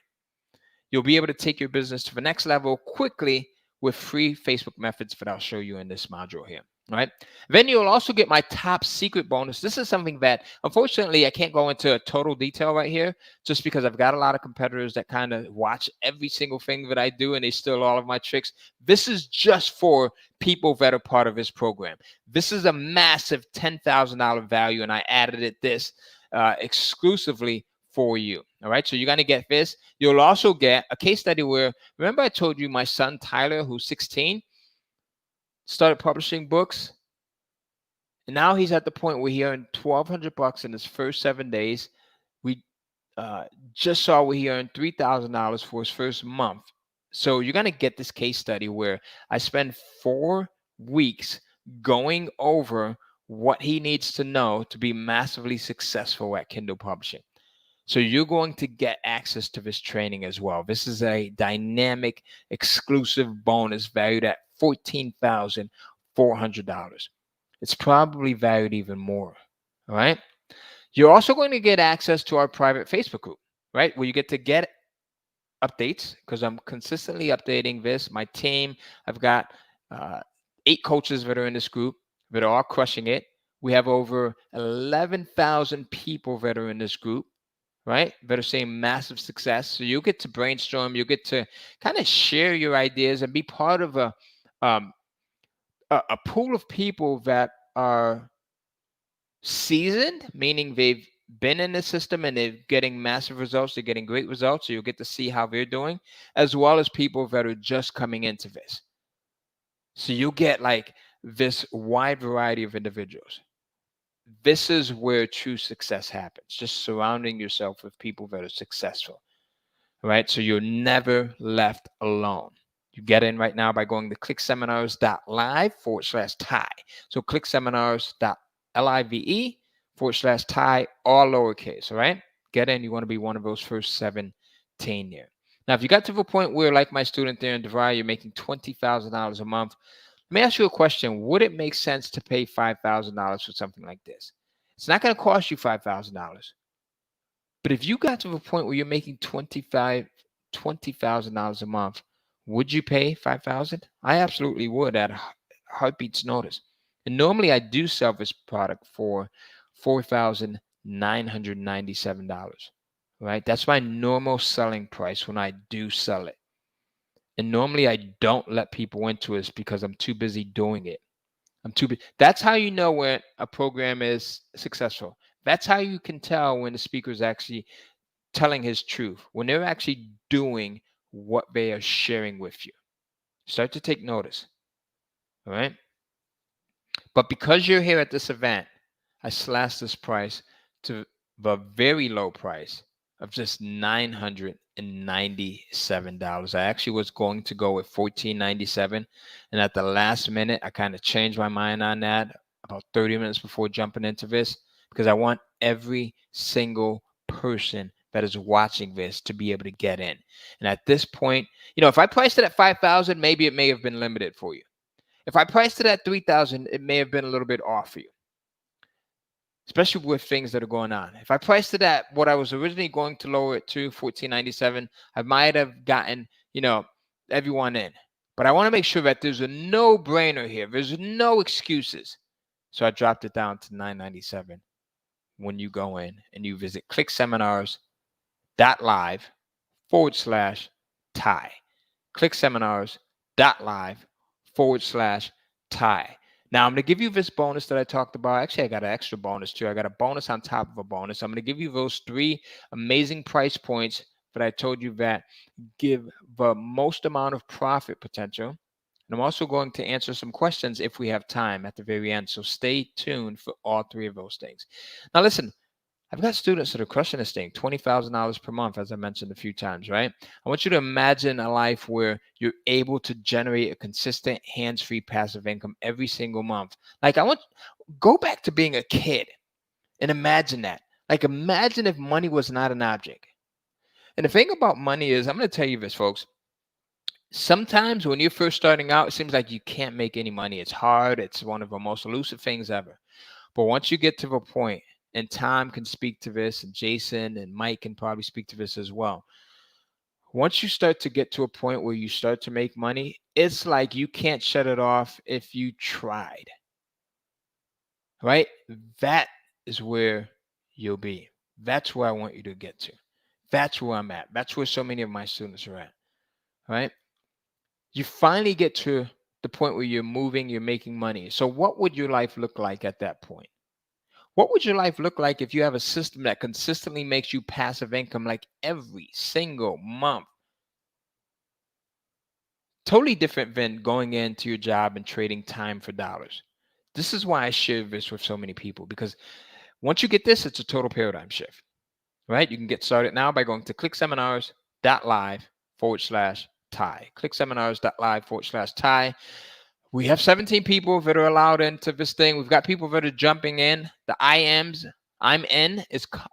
You'll be able to take your business to the next level quickly with free Facebook methods that I'll show you in this module here. Right? Then you'll also get my top secret bonus. This is something that, unfortunately, I can't go into total detail right here just because I've got a lot of competitors that kind of watch every single thing that I do and they steal all of my tricks. This is just for people that are part of this program. This is a massive $10,000 value, and I added this exclusively for you. All right, so you're going to get this. You'll also get a case study where, remember I told you my son Tyler, who's 16, started publishing books, and now he's at the point where he earned $1,200 in his first 7 days. We just saw where he earned $3,000 for his first month. So you're going to get this case study where I spend 4 weeks going over what he needs to know to be massively successful at Kindle publishing. So you're going to get access to this training as well. This is a dynamic, exclusive bonus valued at $14,400. It's probably valued even more, all right? You're also going to get access to our private Facebook group, right? Where you get to get updates because I'm consistently updating this. My team, I've got 8 coaches that are in this group that are all crushing it. We have over 11,000 people that are in this group, right? That are seeing massive success. So you get to brainstorm, you get to kind of share your ideas and be part of a pool of people that are seasoned, meaning they've been in the system and they're getting massive results. They're getting great results. So you'll get to see how they're doing, as well as people that are just coming into this. So you get like this wide variety of individuals. This is where true success happens, just surrounding yourself with people that are successful, right? So you're never left alone. You get in right now by going to ClickSeminars.LIVE /Ty. So ClickSeminars.LIVE /Ty, all lowercase, all right? Get in. You want to be one of those first 17 there. Now, if you got to the point where, like my student there in DeVry, you're making $20,000 a month, let me ask you a question. Would it make sense to pay $5,000 for something like this? It's not going to cost you $5,000. But if you got to the point where you're making $20,000 a month, would you pay $5,000? I absolutely would at a heartbeat's notice. And normally I do sell this product for $4,997. Right? That's my normal selling price when I do sell it. And normally I don't let people into it because I'm too busy doing it. That's how you know when a program is successful. That's how you can tell when the speaker is actually telling his truth, when they're actually doing what they are sharing with you. Start to take notice. All right. But because you're here at this event, I slashed this price to the very low price of just $997. I actually was going to go with $1,497. And at the last minute, I kind of changed my mind on that about 30 minutes before jumping into this, because I want every single person that is watching this to be able to get in. And at this point, if I priced it at $5,000, maybe it may have been limited for you. If I priced it at $3,000, it may have been a little bit off for you, especially with things that are going on. If I priced it at what I was originally going to lower it to, $1,497, I might have gotten, everyone in. But I want to make sure that there's a no-brainer here. There's no excuses. So I dropped it down to $997 when you go in and you visit ClickSeminars.live/Ty. ClickSeminars.live/Ty. Now, I'm going to give you this bonus that I talked about. Actually, I got an extra bonus too. I got a bonus on top of a bonus. I'm going to give you those 3 amazing price points that I told you that give the most amount of profit potential. And I'm also going to answer some questions if we have time at the very end. So stay tuned for all 3 of those things. Now, listen, I've got students that are crushing this thing, $20,000 per month, as I mentioned a few times, right? I want you to imagine a life where you're able to generate a consistent, hands-free passive income every single month. Like, go back to being a kid and imagine that. Like, imagine if money was not an object. And the thing about money is, I'm going to tell you this, folks. Sometimes when you're first starting out, it seems like you can't make any money. It's hard. It's one of the most elusive things ever. But once you get to the point, and Tom can speak to this, and Jason and Mike can probably speak to this as well. Once you start to get to a point where you start to make money, it's like you can't shut it off if you tried. Right? That is where you'll be. That's where I want you to get to. That's where I'm at. That's where so many of my students are at. Right? You finally get to the point where you're moving, you're making money. So what would your life look like at that point? What would your life look like if you have a system that consistently makes you passive income like every single month? Totally different than going into your job and trading time for dollars. This is why I share this with so many people, because once you get this, it's a total paradigm shift, right? You can get started now by going to ClickSeminars.live/Ty. ClickSeminars.live/Ty. We have 17 people that are allowed into this thing. We've got people that are jumping in. The I'm in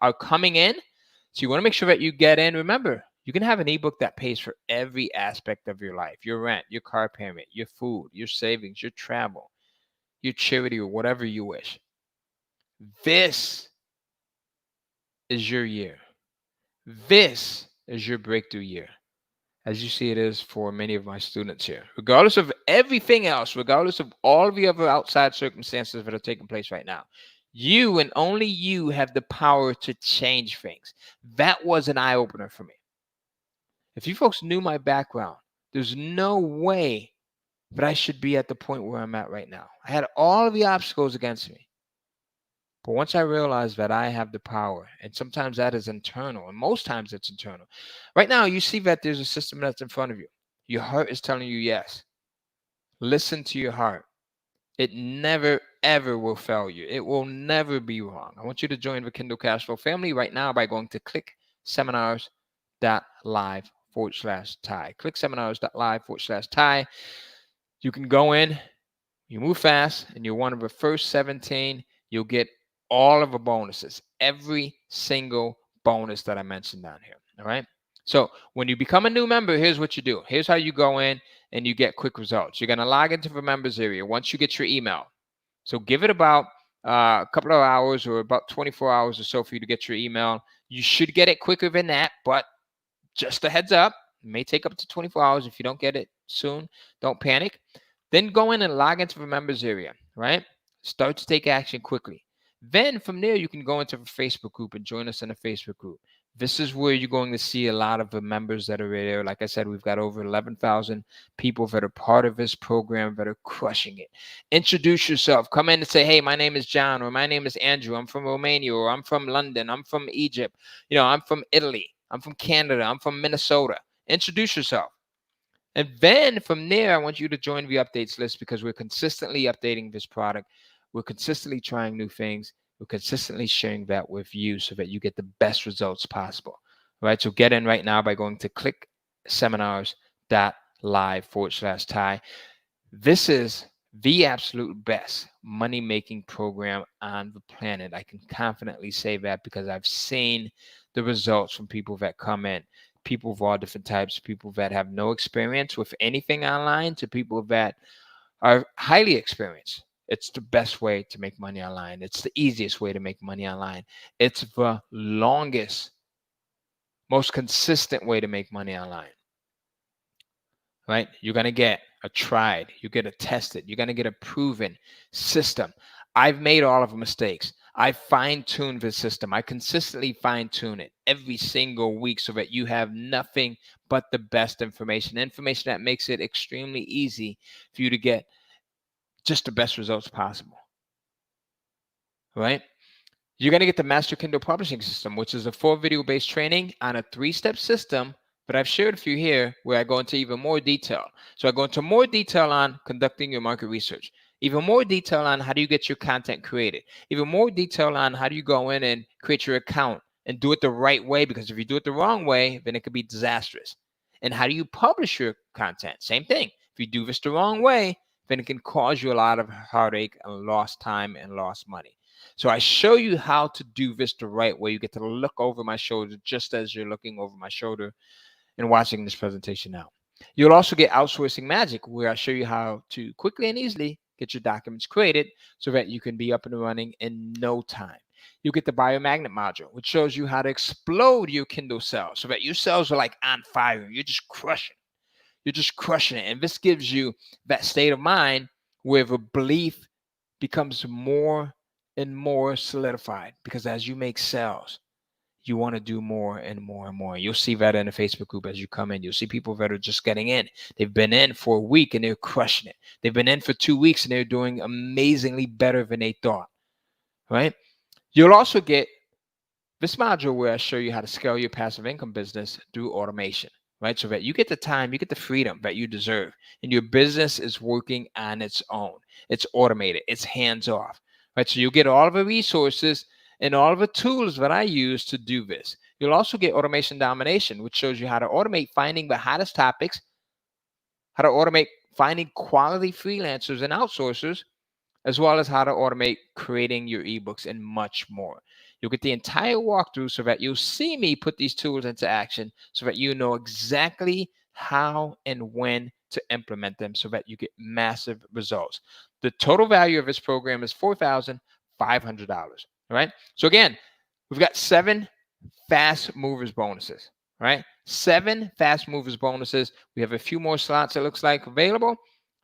are coming in. So you want to make sure that you get in. Remember, you can have an ebook that pays for every aspect of your life: your rent, your car payment, your food, your savings, your travel, your charity, or whatever you wish. This is your year. This is your breakthrough year, as you see it is for many of my students here. Regardless of everything else, regardless of all the other outside circumstances that are taking place right now, you and only you have the power to change things. That was an eye-opener for me. If you folks knew my background, there's no way that I should be at the point where I'm at right now. I had all of the obstacles against me. But once I realized that I have the power, and sometimes that is internal, and most times it's internal. Right now, you see that there's a system that's in front of you. Your heart is telling you yes. Listen to your heart. It never, ever will fail you. It will never be wrong. I want you to join the Kindle Cashflow family right now by going to ClickSeminars.live/Ty. ClickSeminars.live/Ty. You can go in, you move fast, and you're one of the first 17. You'll get all of the bonuses, every single bonus that I mentioned down here. All right. So when you become a new member, here's what you do. Here's how you go in and you get quick results. You're going to log into the members area once you get your email. So give it about a couple of hours or about 24 hours or so for you to get your email. You should get it quicker than that, but just a heads up, it may take up to 24 hours. If you don't get it soon, don't panic. Then go in and log into the members area, right? Start to take action quickly. Then from there, you can go into the Facebook group and join us in the Facebook group. This is where you're going to see a lot of the members that are there. Like I said, we've got over 11,000 people that are part of this program that are crushing it. Introduce yourself. Come in and say, hey, my name is John, or my name is Andrew. I'm from Romania, or I'm from London. I'm from Egypt. I'm from Italy. I'm from Canada. I'm from Minnesota. Introduce yourself. And then from there, I want you to join the updates list because we're consistently updating this product. We're consistently trying new things. We're consistently sharing that with you so that you get the best results possible. All right. So get in right now by going to ClickSeminars.LIVE/Ty. This is the absolute best money-making program on the planet. I can confidently say that because I've seen the results from people that come in. People of all different types, people that have no experience with anything online to people that are highly experienced. It's the best way to make money online. It's the easiest way to make money online. It's the longest, most consistent way to make money online. Right? You're going to get a tried, you get a tested, you're going to get a proven system. I've made all of the mistakes. I fine-tune the system. I consistently fine-tune it every single week so that you have nothing but the best information that makes it extremely easy for you to get just the best results possible. Right? You're going to get the Master Kindle Publishing System, which is a 4 video-based training on a 3-step system that I've shared with you here where I go into even more detail. So I go into more detail on conducting your market research, even more detail on how do you get your content created, even more detail on how do you go in and create your account and do it the right way, because if you do it the wrong way, then it could be disastrous. And how do you publish your content? Same thing. If you do this the wrong way, then it can cause you a lot of heartache and lost time and lost money. So I show you how to do this the right way. You get to look over my shoulder just as you're looking over my shoulder and watching this presentation now. You'll also get Outsourcing Magic, where I show you how to quickly and easily get your documents created so that you can be up and running in no time. You'll get the Biomagnet module, which shows you how to explode your Kindle sales so that your sales are like on fire. You're just crushing. You're just crushing it. And this gives you that state of mind where the belief becomes more and more solidified, because as you make sales, you want to do more and more and more. You'll see that in the Facebook group as you come in. You'll see people that are just getting in. They've been in for a week and they're crushing it. They've been in for 2 weeks and they're doing amazingly better than they thought, right? You'll also get this module where I show you how to scale your passive income business through automation, right? So that you get the time, you get the freedom that you deserve, and your business is working on its own. It's automated. It's hands off, right? So you'll get all of the resources and all of the tools that I use to do this. You'll also get Automation Domination, which shows you how to automate finding the hottest topics, how to automate finding quality freelancers and outsourcers, as well as how to automate creating your ebooks and much more. You'll get the entire walkthrough so that you'll see me put these tools into action so that you know exactly how and when to implement them so that you get massive results. The total value of this program is $4,500. All right. So again, we've got 7 fast movers bonuses. All right. 7 fast movers bonuses. We have a few more slots, it looks like, available.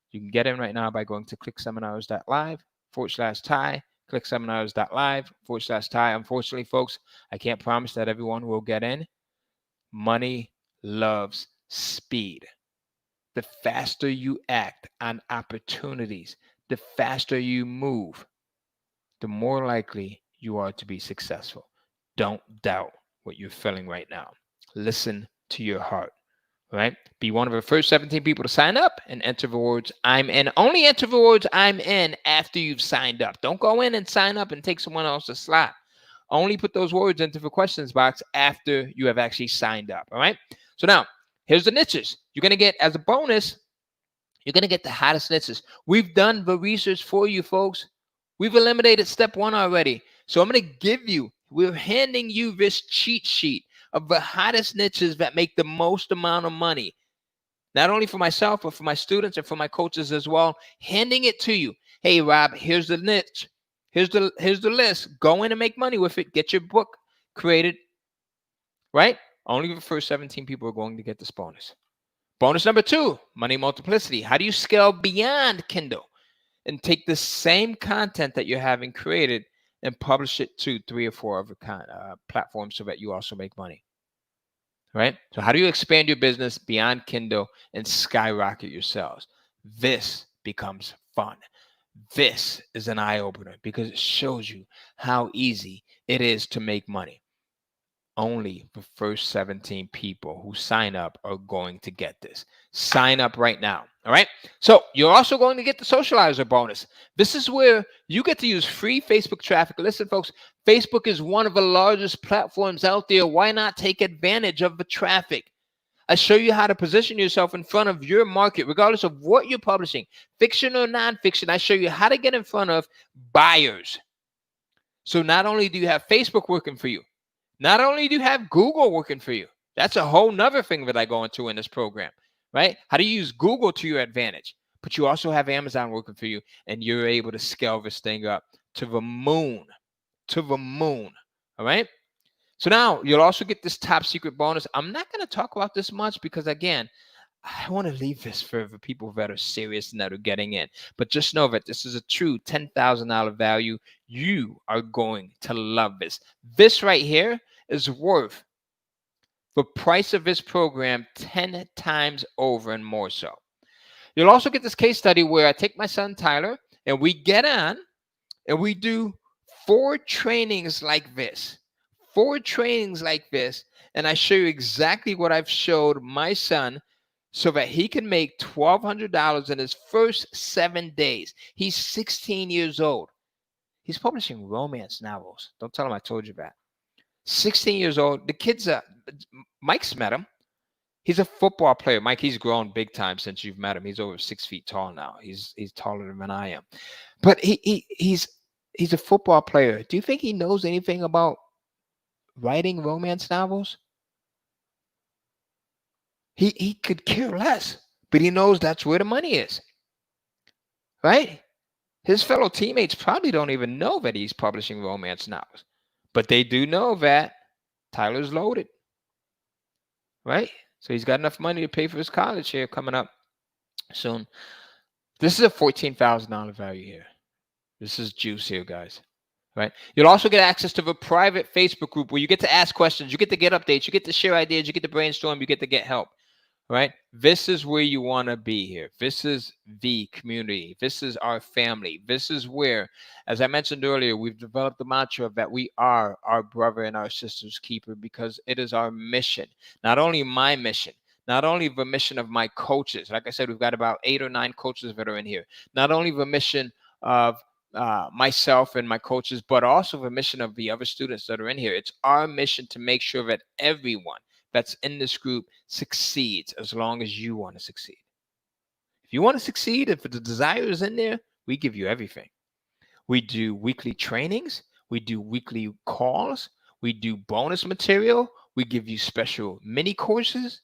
You can get in right now by going to ClickSeminars.LIVE/Ty, ClickSeminars.LIVE/Ty. Unfortunately, folks, I can't promise that everyone will get in. Money loves speed. The faster you act on opportunities, the faster you move, the more likely you are to be successful. Don't doubt what you're feeling right now. Listen to your heart, right? Be one of the first 17 people to sign up and enter the words "I'm in." Only enter the words "I'm in" after you've signed up. Don't go in and sign up and take someone else's slot. Only put those words into the questions box after you have actually signed up, all right? So now, here's the niches. You're going to get, as a bonus, you're going to get the hottest niches. We've done the research for you, folks. We've eliminated step 1 already. So I'm going to give you, we're handing you this cheat sheet of the hottest niches that make the most amount of money. Not only for myself, but for my students and for my coaches as well. Handing it to you. Hey, Rob, here's the niche. Here's the list. Go in and make money with it. Get your book created, right? Only the first 17 people are going to get this bonus. Bonus number 2, money multiplicity. How do you scale beyond Kindle and take the same content that you're having created and publish it to 3 or 4 other platforms so that you also make money, right? So how do you expand your business beyond Kindle and skyrocket your sales? This becomes fun. This is an eye-opener because it shows you how easy it is to make money. Only the first 17 people who sign up are going to get this. Sign up right now. All right. So you're also going to get the socializer bonus. This is where you get to use free Facebook traffic. Listen, folks, Facebook is one of the largest platforms out there. Why not take advantage of the traffic? I show you how to position yourself in front of your market, regardless of what you're publishing, fiction or nonfiction. I show you how to get in front of buyers. So not only do you have Facebook working for you, not only do you have Google working for you, that's a whole nother thing that I go into in this program, right? How to use Google to your advantage, but you also have Amazon working for you, and you're able to scale this thing up to the moon, all right? So now you'll also get this top secret bonus. I'm not going to talk about this much because, again, I want to leave this for the people that are serious and that are getting in. But just know that this is a true $10,000 value. You are going to love this. This right here is worth the price of this program 10 times over and more so. You'll also get this case study where I take my son Tyler and we get on and we do 4 trainings like this. 4 trainings like this, and I show you exactly what I've showed my son so that he can make $1,200 in his first 7 days. He's 16 years old. He's publishing romance novels. Don't tell him I told you that. 16 years old. The kid's Mike's met him. He's a football player. Mike, he's grown big time since you've met him. He's over 6 feet tall now. He's taller than I am. But he's a football player. Do you think he knows anything about writing romance novels? He could care less, but he knows that's where the money is, right? His fellow teammates probably don't even know that he's publishing romance novels, but they do know that Tyler's loaded, right? So he's got enough money to pay for his college here coming up soon. This is a $14,000 value here. This is juice here, guys. Right? You'll also get access to the private Facebook group where you get to ask questions, you get to get updates, you get to share ideas, you get to brainstorm, you get to get help. Right? This is where you want to be here. This is the community. This is our family. This is where, as I mentioned earlier, we've developed the mantra that we are our brother and our sister's keeper because it is our mission. Not only my mission, not only the mission of my coaches. Like I said, we've got about 8 or 9 coaches that are in here. Not only the mission of myself and my coaches, but also the mission of the other students that are in here. It's our mission to make sure that everyone that's in this group succeeds as long as you want to succeed. If you want to succeed, if the desire is in there, we give you everything. We do weekly trainings. We do weekly calls. We do bonus material. We give you special mini courses.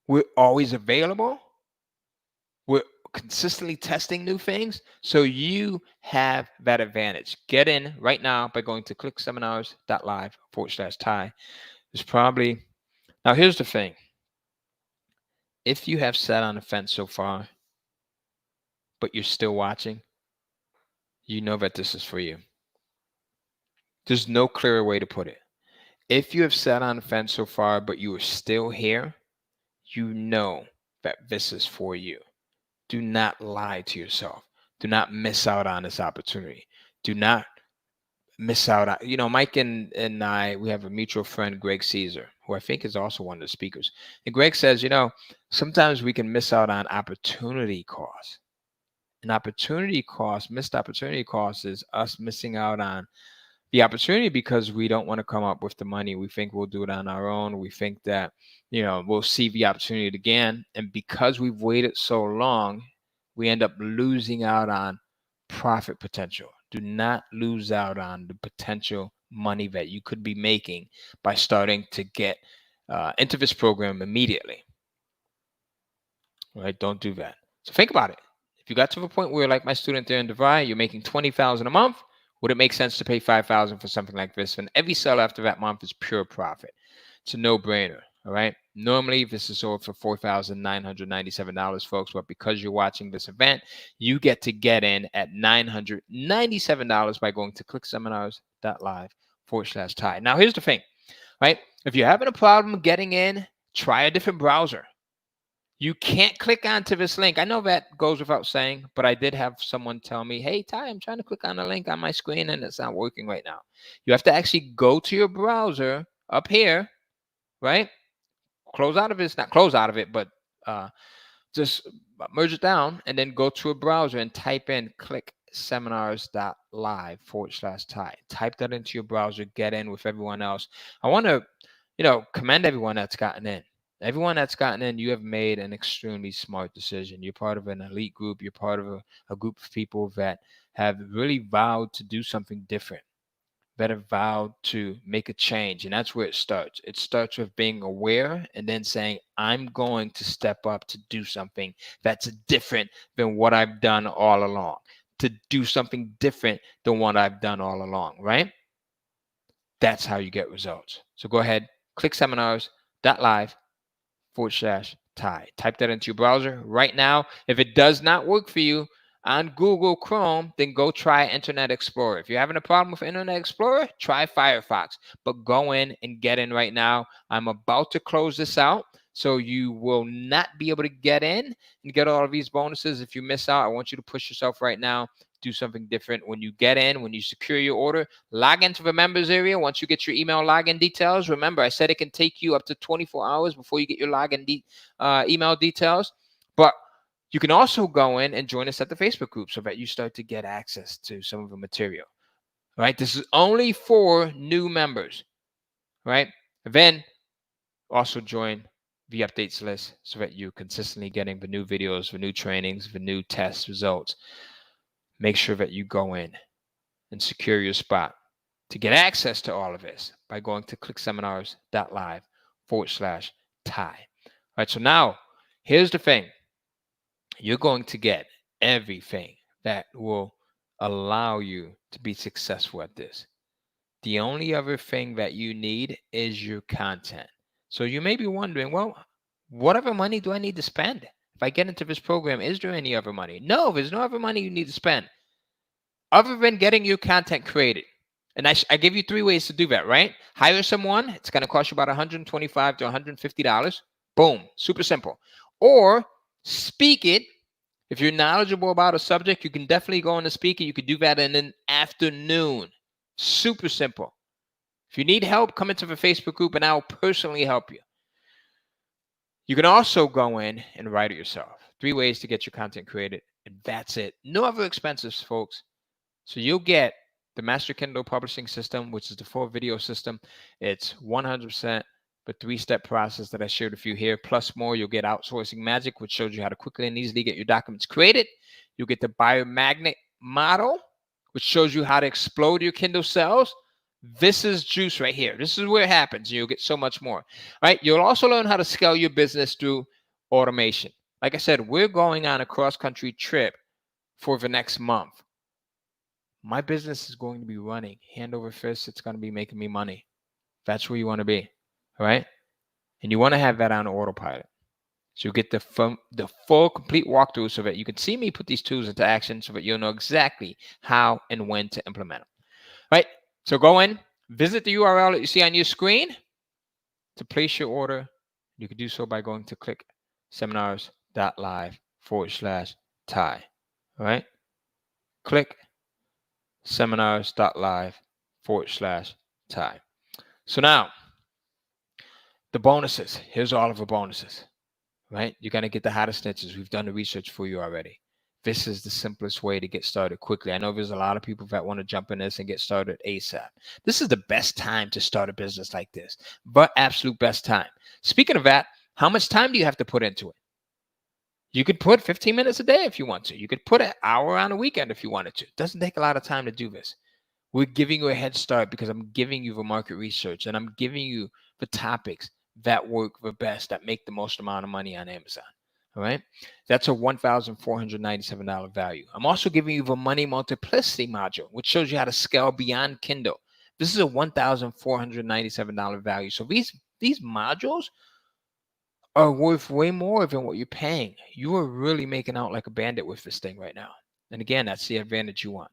We're always available. We're consistently testing new things, so you have that advantage. Get in right now by going to ClickSeminars.LIVE/Ty. There's probably, now here's the thing. If you have sat on the fence so far, but you're still watching, you know that this is for you. There's no clearer way to put it. If you have sat on the fence so far, but you are still here, you know that this is for you. Do not lie to yourself. Do not miss out on this opportunity. Do not miss out on, Mike and I, we have a mutual friend, Greg Caesar, who I think is also one of the speakers. And Greg says, sometimes we can miss out on opportunity costs. An opportunity cost, missed opportunity cost is us missing out on the opportunity because we don't want to come up with the money. We think we'll do it on our own. We think that, we'll see the opportunity again. And because we've waited so long, we end up losing out on profit potential. Do not lose out on the potential money that you could be making by starting to get into this program immediately. Right? Don't do that. So think about it. If you got to the point where, like my student there in Dubai, you're making $20,000 a month, would it make sense to pay $5,000 for something like this? And every sale after that month is pure profit. It's a no-brainer. All right. Normally, this is sold for $4,997, folks. But because you're watching this event, you get in at $997 by going to ClickSeminars.LIVE/Ty. Now, here's the thing, right? If you're having a problem getting in, try a different browser. You can't click onto this link. I know that goes without saying, but I did have someone tell me, hey, Ty, I'm trying to click on a link on my screen and it's not working right now. You have to actually go to your browser up here, right? Close out of it, not close out of it, but just merge it down and then go to a browser and type in ClickSeminars.LIVE/Ty. Type that into your browser, get in with everyone else. I want to, commend everyone that's gotten in. Everyone that's gotten in, you have made an extremely smart decision. You're part of an elite group. You're part of a group of people that have really vowed to do something different, that have vowed to make a change. And that's where it starts. It starts with being aware and then saying, I'm going to step up to do something that's different than what I've done all along, to do something different than what I've done all along, right? That's how you get results. So go ahead, ClickSeminars.LIVE/Ty. Type that into your browser right now. If it does not work for you on Google Chrome, then go try Internet Explorer. If you're having a problem with Internet Explorer, try Firefox. But go in and get in right now. I'm about to close this out, so you will not be able to get in and get all of these bonuses. If you miss out, I want you to push yourself right now. Do something different. When you get in, when you secure your order, log into the members area. Once you get your email login details, remember I said it can take you up to 24 hours before you get your login email details. But you can also go in and join us at the Facebook group so that you start to get access to some of the material. Right? This is only for new members. Right? Then also join the updates list so that you're consistently getting the new videos, the new trainings, the new test results. Make sure that you go in and secure your spot to get access to all of this by going to ClickSeminars.LIVE/Ty. All right, so now here's the thing. You're going to get everything that will allow you to be successful at this. The only other thing that you need is your content. So you may be wondering, well, what other money do I need to spend? If I get into this program, is there any other money? No, there's no other money you need to spend other than getting your content created. And I give you 3 ways to do that, right? Hire someone. It's going to cost you about $125 to $150. Boom. Super simple. Or speak it. If you're knowledgeable about a subject, you can definitely go on and speak it. You could do that in an afternoon. Super simple. If you need help, come into the Facebook group and I'll personally help you. You can also go in and write it yourself. 3 ways to get your content created. And that's it. No other expenses, folks. So you'll get the Master Kindle Publishing System, which is the full video system. It's 100% the 3-step process that I shared with you here. Plus more, you'll get Outsourcing Magic, which shows you how to quickly and easily get your documents created. You'll get the Biomagnet Model, which shows you how to explode your Kindle sales. This is juice right here. This is where it happens. You'll get so much more. All right. You'll also learn how to scale your business through automation. Like I said, we're going on a cross-country trip for the next month. My business is going to be running hand over fist. It's going to be making me money. That's where you want to be. All right. And you want to have that on autopilot. So you get the full complete walkthrough so that you can see me put these tools into action so that you'll know exactly how and when to implement them. All right. So go in, visit the URL that you see on your screen to place your order. You can do so by going to ClickSeminars.LIVE/Ty. All right. ClickSeminars.LIVE/Ty. So now, the bonuses. Here's all of the bonuses. Right? You're going to get the hottest snitches. We've done the research for you already. This is the simplest way to get started quickly. I know there's a lot of people that want to jump in this and get started ASAP. This is the best time to start a business like this, but absolute best time. Speaking of that, how much time do you have to put into it? You could put 15 minutes a day if you want to. You could put an hour on a weekend if you wanted to. It doesn't take a lot of time to do this. We're giving you a head start because I'm giving you the market research and I'm giving you the topics that work the best, that make the most amount of money on Amazon. All right. That's a $1,497 value. I'm also giving you the money multiplicity module, which shows you how to scale beyond Kindle. This is a $1,497 value. So these modules are worth way more than what you're paying. You are really making out like a bandit with this thing right now. And again, that's the advantage you want.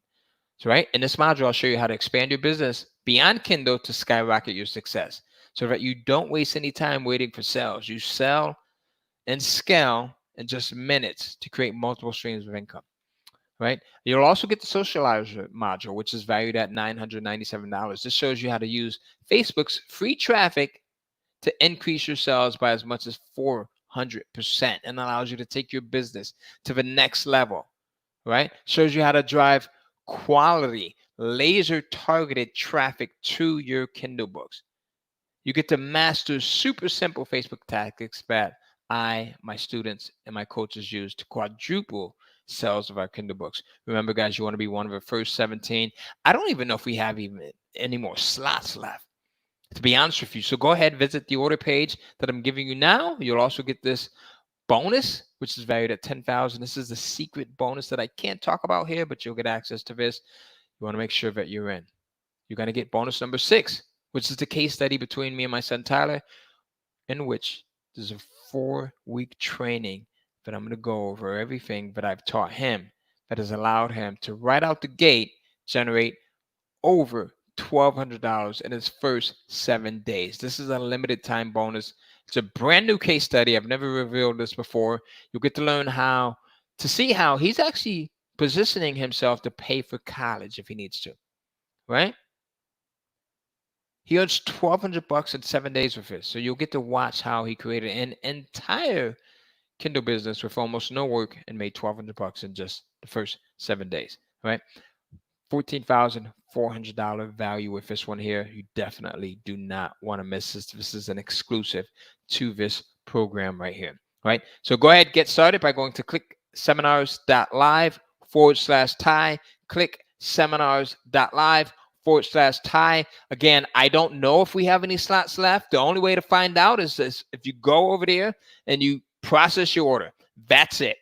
So, right, in this module, I'll show you how to expand your business beyond Kindle to skyrocket your success so that you don't waste any time waiting for sales. You sell and scale in just minutes to create multiple streams of income, right? You'll also get the socializer module, which is valued at $997. This shows you how to use Facebook's free traffic to increase your sales by as much as 400% and allows you to take your business to the next level, right? Shows you how to drive quality, laser targeted traffic to your Kindle books. You get to master super simple Facebook tactics that I, my students, and my coaches use to quadruple sales of our Kindle books. Remember, guys, you want to be one of the first 17. I don't even know if we have even any more slots left, to be honest with you. So go ahead, visit the order page that I'm giving you now. You'll also get this bonus, which is valued at $10,000. This is the secret bonus that I can't talk about here, but you'll get access to this. You want to make sure that you're in. You're going to get bonus number 6, which is the case study between me and my son Tyler, in which there's a 4-week training that I'm going to go over everything that I've taught him that has allowed him to right out the gate generate over $1,200 in his first 7 days. This is a limited time bonus. It's a brand new case study. I've never revealed this before. You'll get to learn how to see how he's actually positioning himself to pay for college if he needs to, right? He earns $1,200 in 7 days with this. So you'll get to watch how he created an entire Kindle business with almost no work and made $1,200 in just the first 7 days, right? $14,400 value with this one here. You definitely do not want to miss this. This is an exclusive to this program right here, right? So go ahead, get started by going to ClickSeminars.LIVE/Ty, ClickSeminars.LIVE/Ty. Again, I don't know if we have any slots left. The only way to find out is this: if you go over there and you process your order. That's it.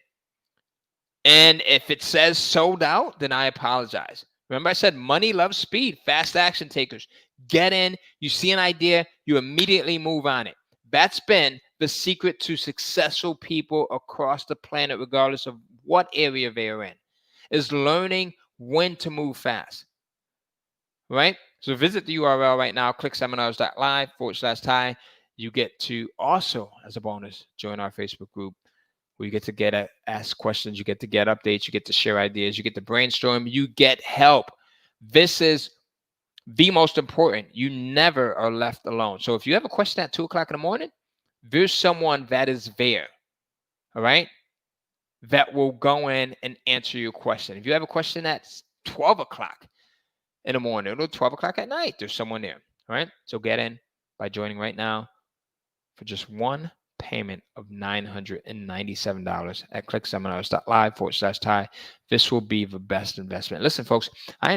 And if it says sold out, then I apologize. Remember, I said money loves speed, fast action takers. Get in, you see an idea, you immediately move on it. That's been the secret to successful people across the planet, regardless of what area they are in, is learning when to move fast, right? So visit the URL right now, ClickSeminars.LIVE/Ty. You get to also, as a bonus, join our Facebook group, where you get to ask questions, you get to get updates, you get to share ideas, you get to brainstorm, you get help. This is the most important. You never are left alone. So if you have a question at 2 o'clock in the morning, there's someone that is there, all right, that will go in and answer your question. If you have a question at 12 o'clock in the morning or 12 o'clock at night, there's someone there, all right? So get in by joining right now for just one payment of $997 at ClickSeminars.LIVE/Ty. This will be the best investment. Listen, folks, I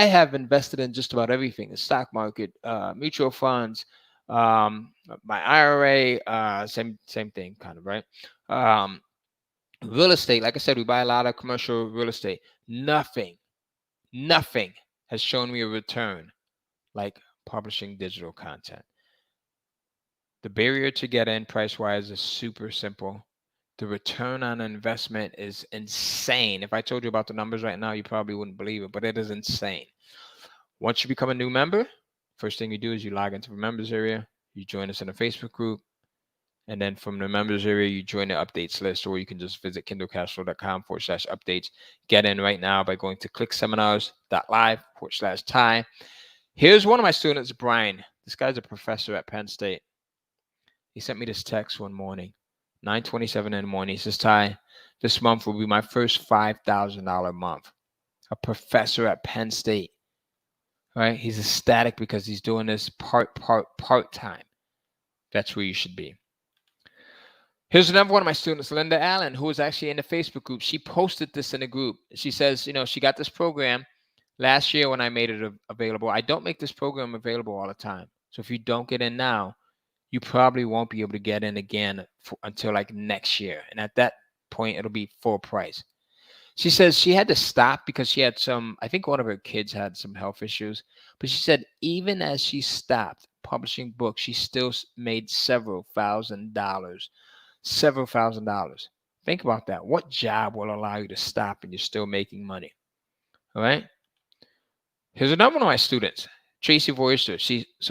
have invested in just about everything: the stock market, mutual funds, my IRA, same thing, kind of, right? Real estate, like I said, we buy a lot of commercial real estate. Nothing has shown me a return like publishing digital content. The barrier to get in price-wise is super simple. The return on investment is insane. If I told you about the numbers right now, you probably wouldn't believe it, but it is insane. Once you become a new member, first thing you do is you log into the members area, you join us in a Facebook group, and then from the members area, you join the updates list, or you can just visit kindlecashflow.com/updates. Get in right now by going to clickseminars.live/Ty. Here's one of my students, Brian. This guy's a professor at Penn State. He sent me this text one morning, 9:27 in the morning. He says, Ty, this month will be my first $5,000 month. A professor at Penn State, right? He's ecstatic because he's part-time. That's where you should be. Here's another one of my students, Linda Allen, who was actually in the Facebook group. She posted this in the group. She says, she got this program last year when I made it available. I don't make this program available all the time. So if you don't get in now, you probably won't be able to get in again until like next year. And at that point, it'll be full price. She says she had to stop because she had I think one of her kids had some health issues. But she said even as she stopped publishing books, she still made several thousand dollars. Think about that. What job will allow you to stop and you're still making money? All right. Here's another one of my students, Tracy Voister.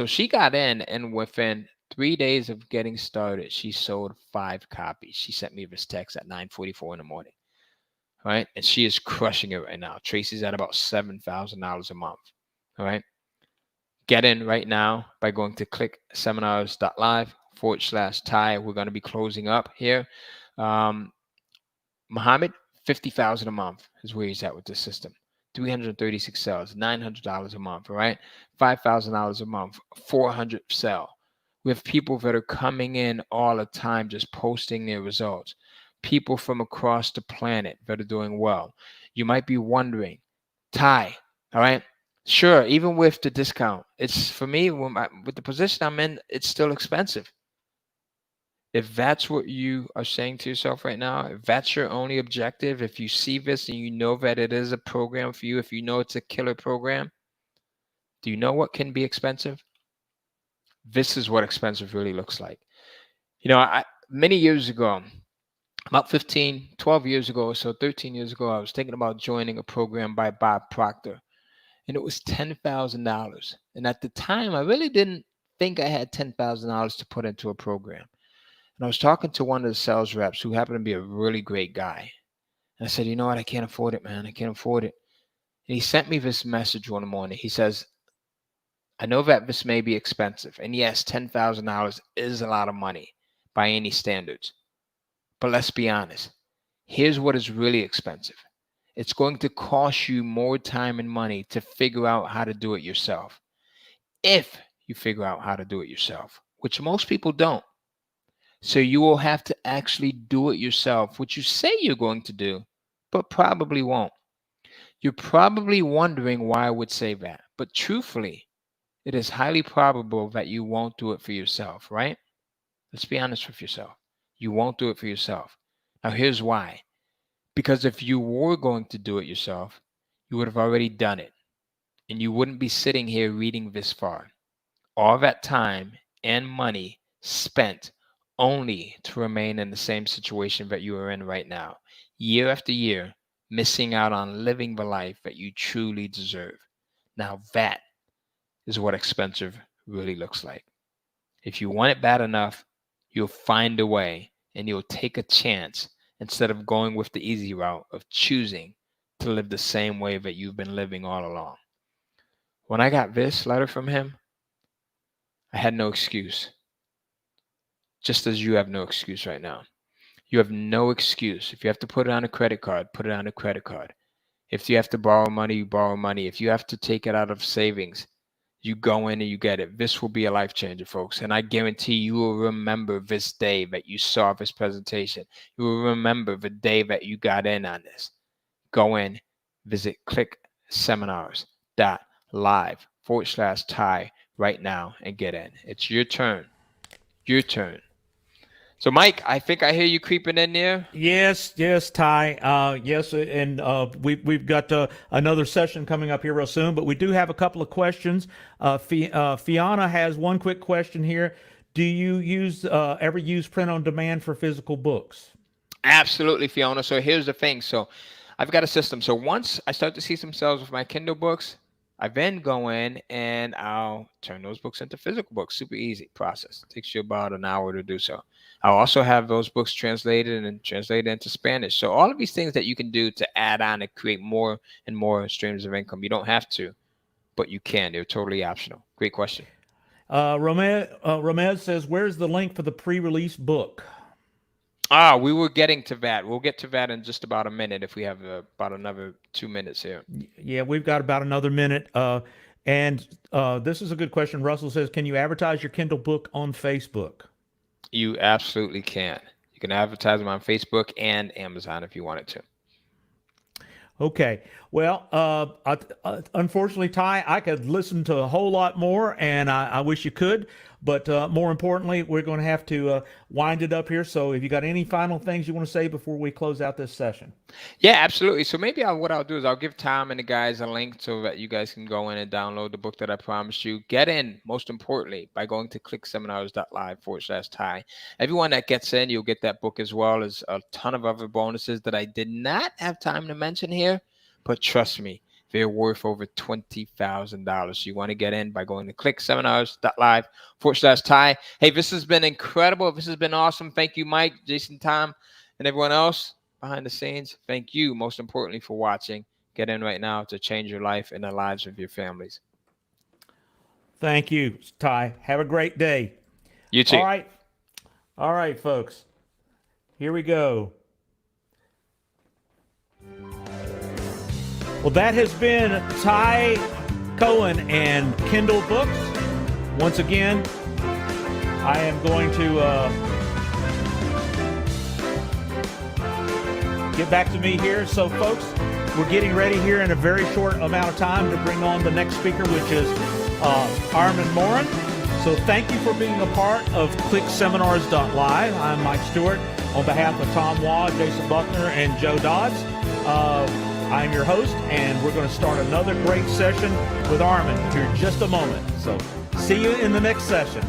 She got in, and within 3 days of getting started, she sold 5 copies. She sent me this text at 9:44 in the morning. All right. And she is crushing it right now. Tracy's at about $7,000 a month. All right. Get in right now by going to ClickSeminars.LIVE/Ty. We're going to be closing up here. Muhammad, $50,000 a month is where he's at with this system. 336 sales, $900 a month, all right? $5,000 a month, 400 sell. We have people that are coming in all the time just posting their results. People from across the planet that are doing well. You might be wondering, Ty, all right? Sure, even with the discount, it's for me, with the position I'm in, it's still expensive. If that's what you are saying to yourself right now, if that's your only objective, if you see this and you know that it is a program for you, if you know it's a killer program, do you know what can be expensive? This is what expensive really looks like. Many years ago, about 12 years ago or so, 13 years ago, I was thinking about joining a program by Bob Proctor, and it was $10,000. And at the time, I really didn't think I had $10,000 to put into a program. And I was talking to one of the sales reps who happened to be a really great guy. And I said, you know what? I can't afford it, man. I can't afford it. And he sent me this message one morning. He says, I know that this may be expensive. And yes, $10,000 is a lot of money by any standards. But let's be honest. Here's what is really expensive. It's going to cost you more time and money to figure out how to do it yourself. If you figure out how to do it yourself, which most people don't. So you will have to actually do it yourself, which you say you're going to do, but probably won't. You're probably wondering why I would say that. But truthfully, it is highly probable that you won't do it for yourself, right? Let's be honest with yourself. You won't do it for yourself. Now, here's why. Because if you were going to do it yourself, you would have already done it. And you wouldn't be sitting here reading this far. All that time and money spent only to remain in the same situation that you are in right now, year after year, missing out on living the life that you truly deserve. Now that is what expensive really looks like. If you want it bad enough, you'll find a way and you'll take a chance instead of going with the easy route of choosing to live the same way that you've been living all along. When I got this letter from him, I had no excuse. Just as you have no excuse right now. You have no excuse. If you have to put it on a credit card, put it on a credit card. If you have to borrow money, you borrow money. If you have to take it out of savings, you go in and you get it. This will be a life changer, folks. And I guarantee you will remember this day that you saw this presentation. You will remember the day that you got in on this. Go in, visit ClickSeminars.live/Ty right now and get in. It's your turn. Your turn. So, Mike, I think I hear you creeping in there. Yes, Ty. Yes, and we've got another session coming up here real soon, but we do have a couple of questions. Fiona has one quick question here. Do you ever use print on demand for physical books? Absolutely, Fiona. So here's the thing. So I've got a system. So once I start to see some sales with my Kindle books, I then go in and I'll turn those books into physical books. Super easy process. It takes you about an hour to do so. I'll also have those books translated into Spanish. So all of these things that you can do to add on and create more and more streams of income. You don't have to, but you can. They're totally optional. Great question. Ramez says, where's the link for the pre-release book? We were getting to that. We'll get to that in just about a minute if we have about another 2 minutes here. Yeah, we've got about another minute. And this is a good question. Russell says, can you advertise your Kindle book on Facebook? You absolutely can. You can advertise them on Facebook and Amazon if you wanted to. Okay. Well, unfortunately, Ty, I could listen to a whole lot more, and I wish you could. But more importantly, we're going to have to wind it up here. So if you got any final things you want to say before we close out this session? Yeah, absolutely. So maybe what I'll do is I'll give Tom and the guys a link so that you guys can go in and download the book that I promised you. Get in, most importantly, by going to ClickSeminars.LIVE/Ty. Everyone that gets in, you'll get that book as well as a ton of other bonuses that I did not have time to mention here. But trust me, they're worth over $20,000. So you want to get in by going to ClickSeminars.LIVE/Ty. Hey, this has been incredible. This has been awesome. Thank you, Mike, Jason, Tom, and everyone else behind the scenes. Thank you, most importantly, for watching. Get in right now to change your life and the lives of your families. Thank you, Ty. Have a great day. You too. All right, folks. Here we go. Well, that has been Ty Cohen and Kindle Books. Once again, I am going to get back to me here. So, folks, we're getting ready here in a very short amount of time to bring on the next speaker, which is Armin Morin. So thank you for being a part of ClickSeminars.live. I'm Mike Stewart on behalf of Tom Waugh, Jason Buckner, and Joe Dodds. I'm your host, and we're going to start another great session with Armin here in just a moment. So see you in the next session.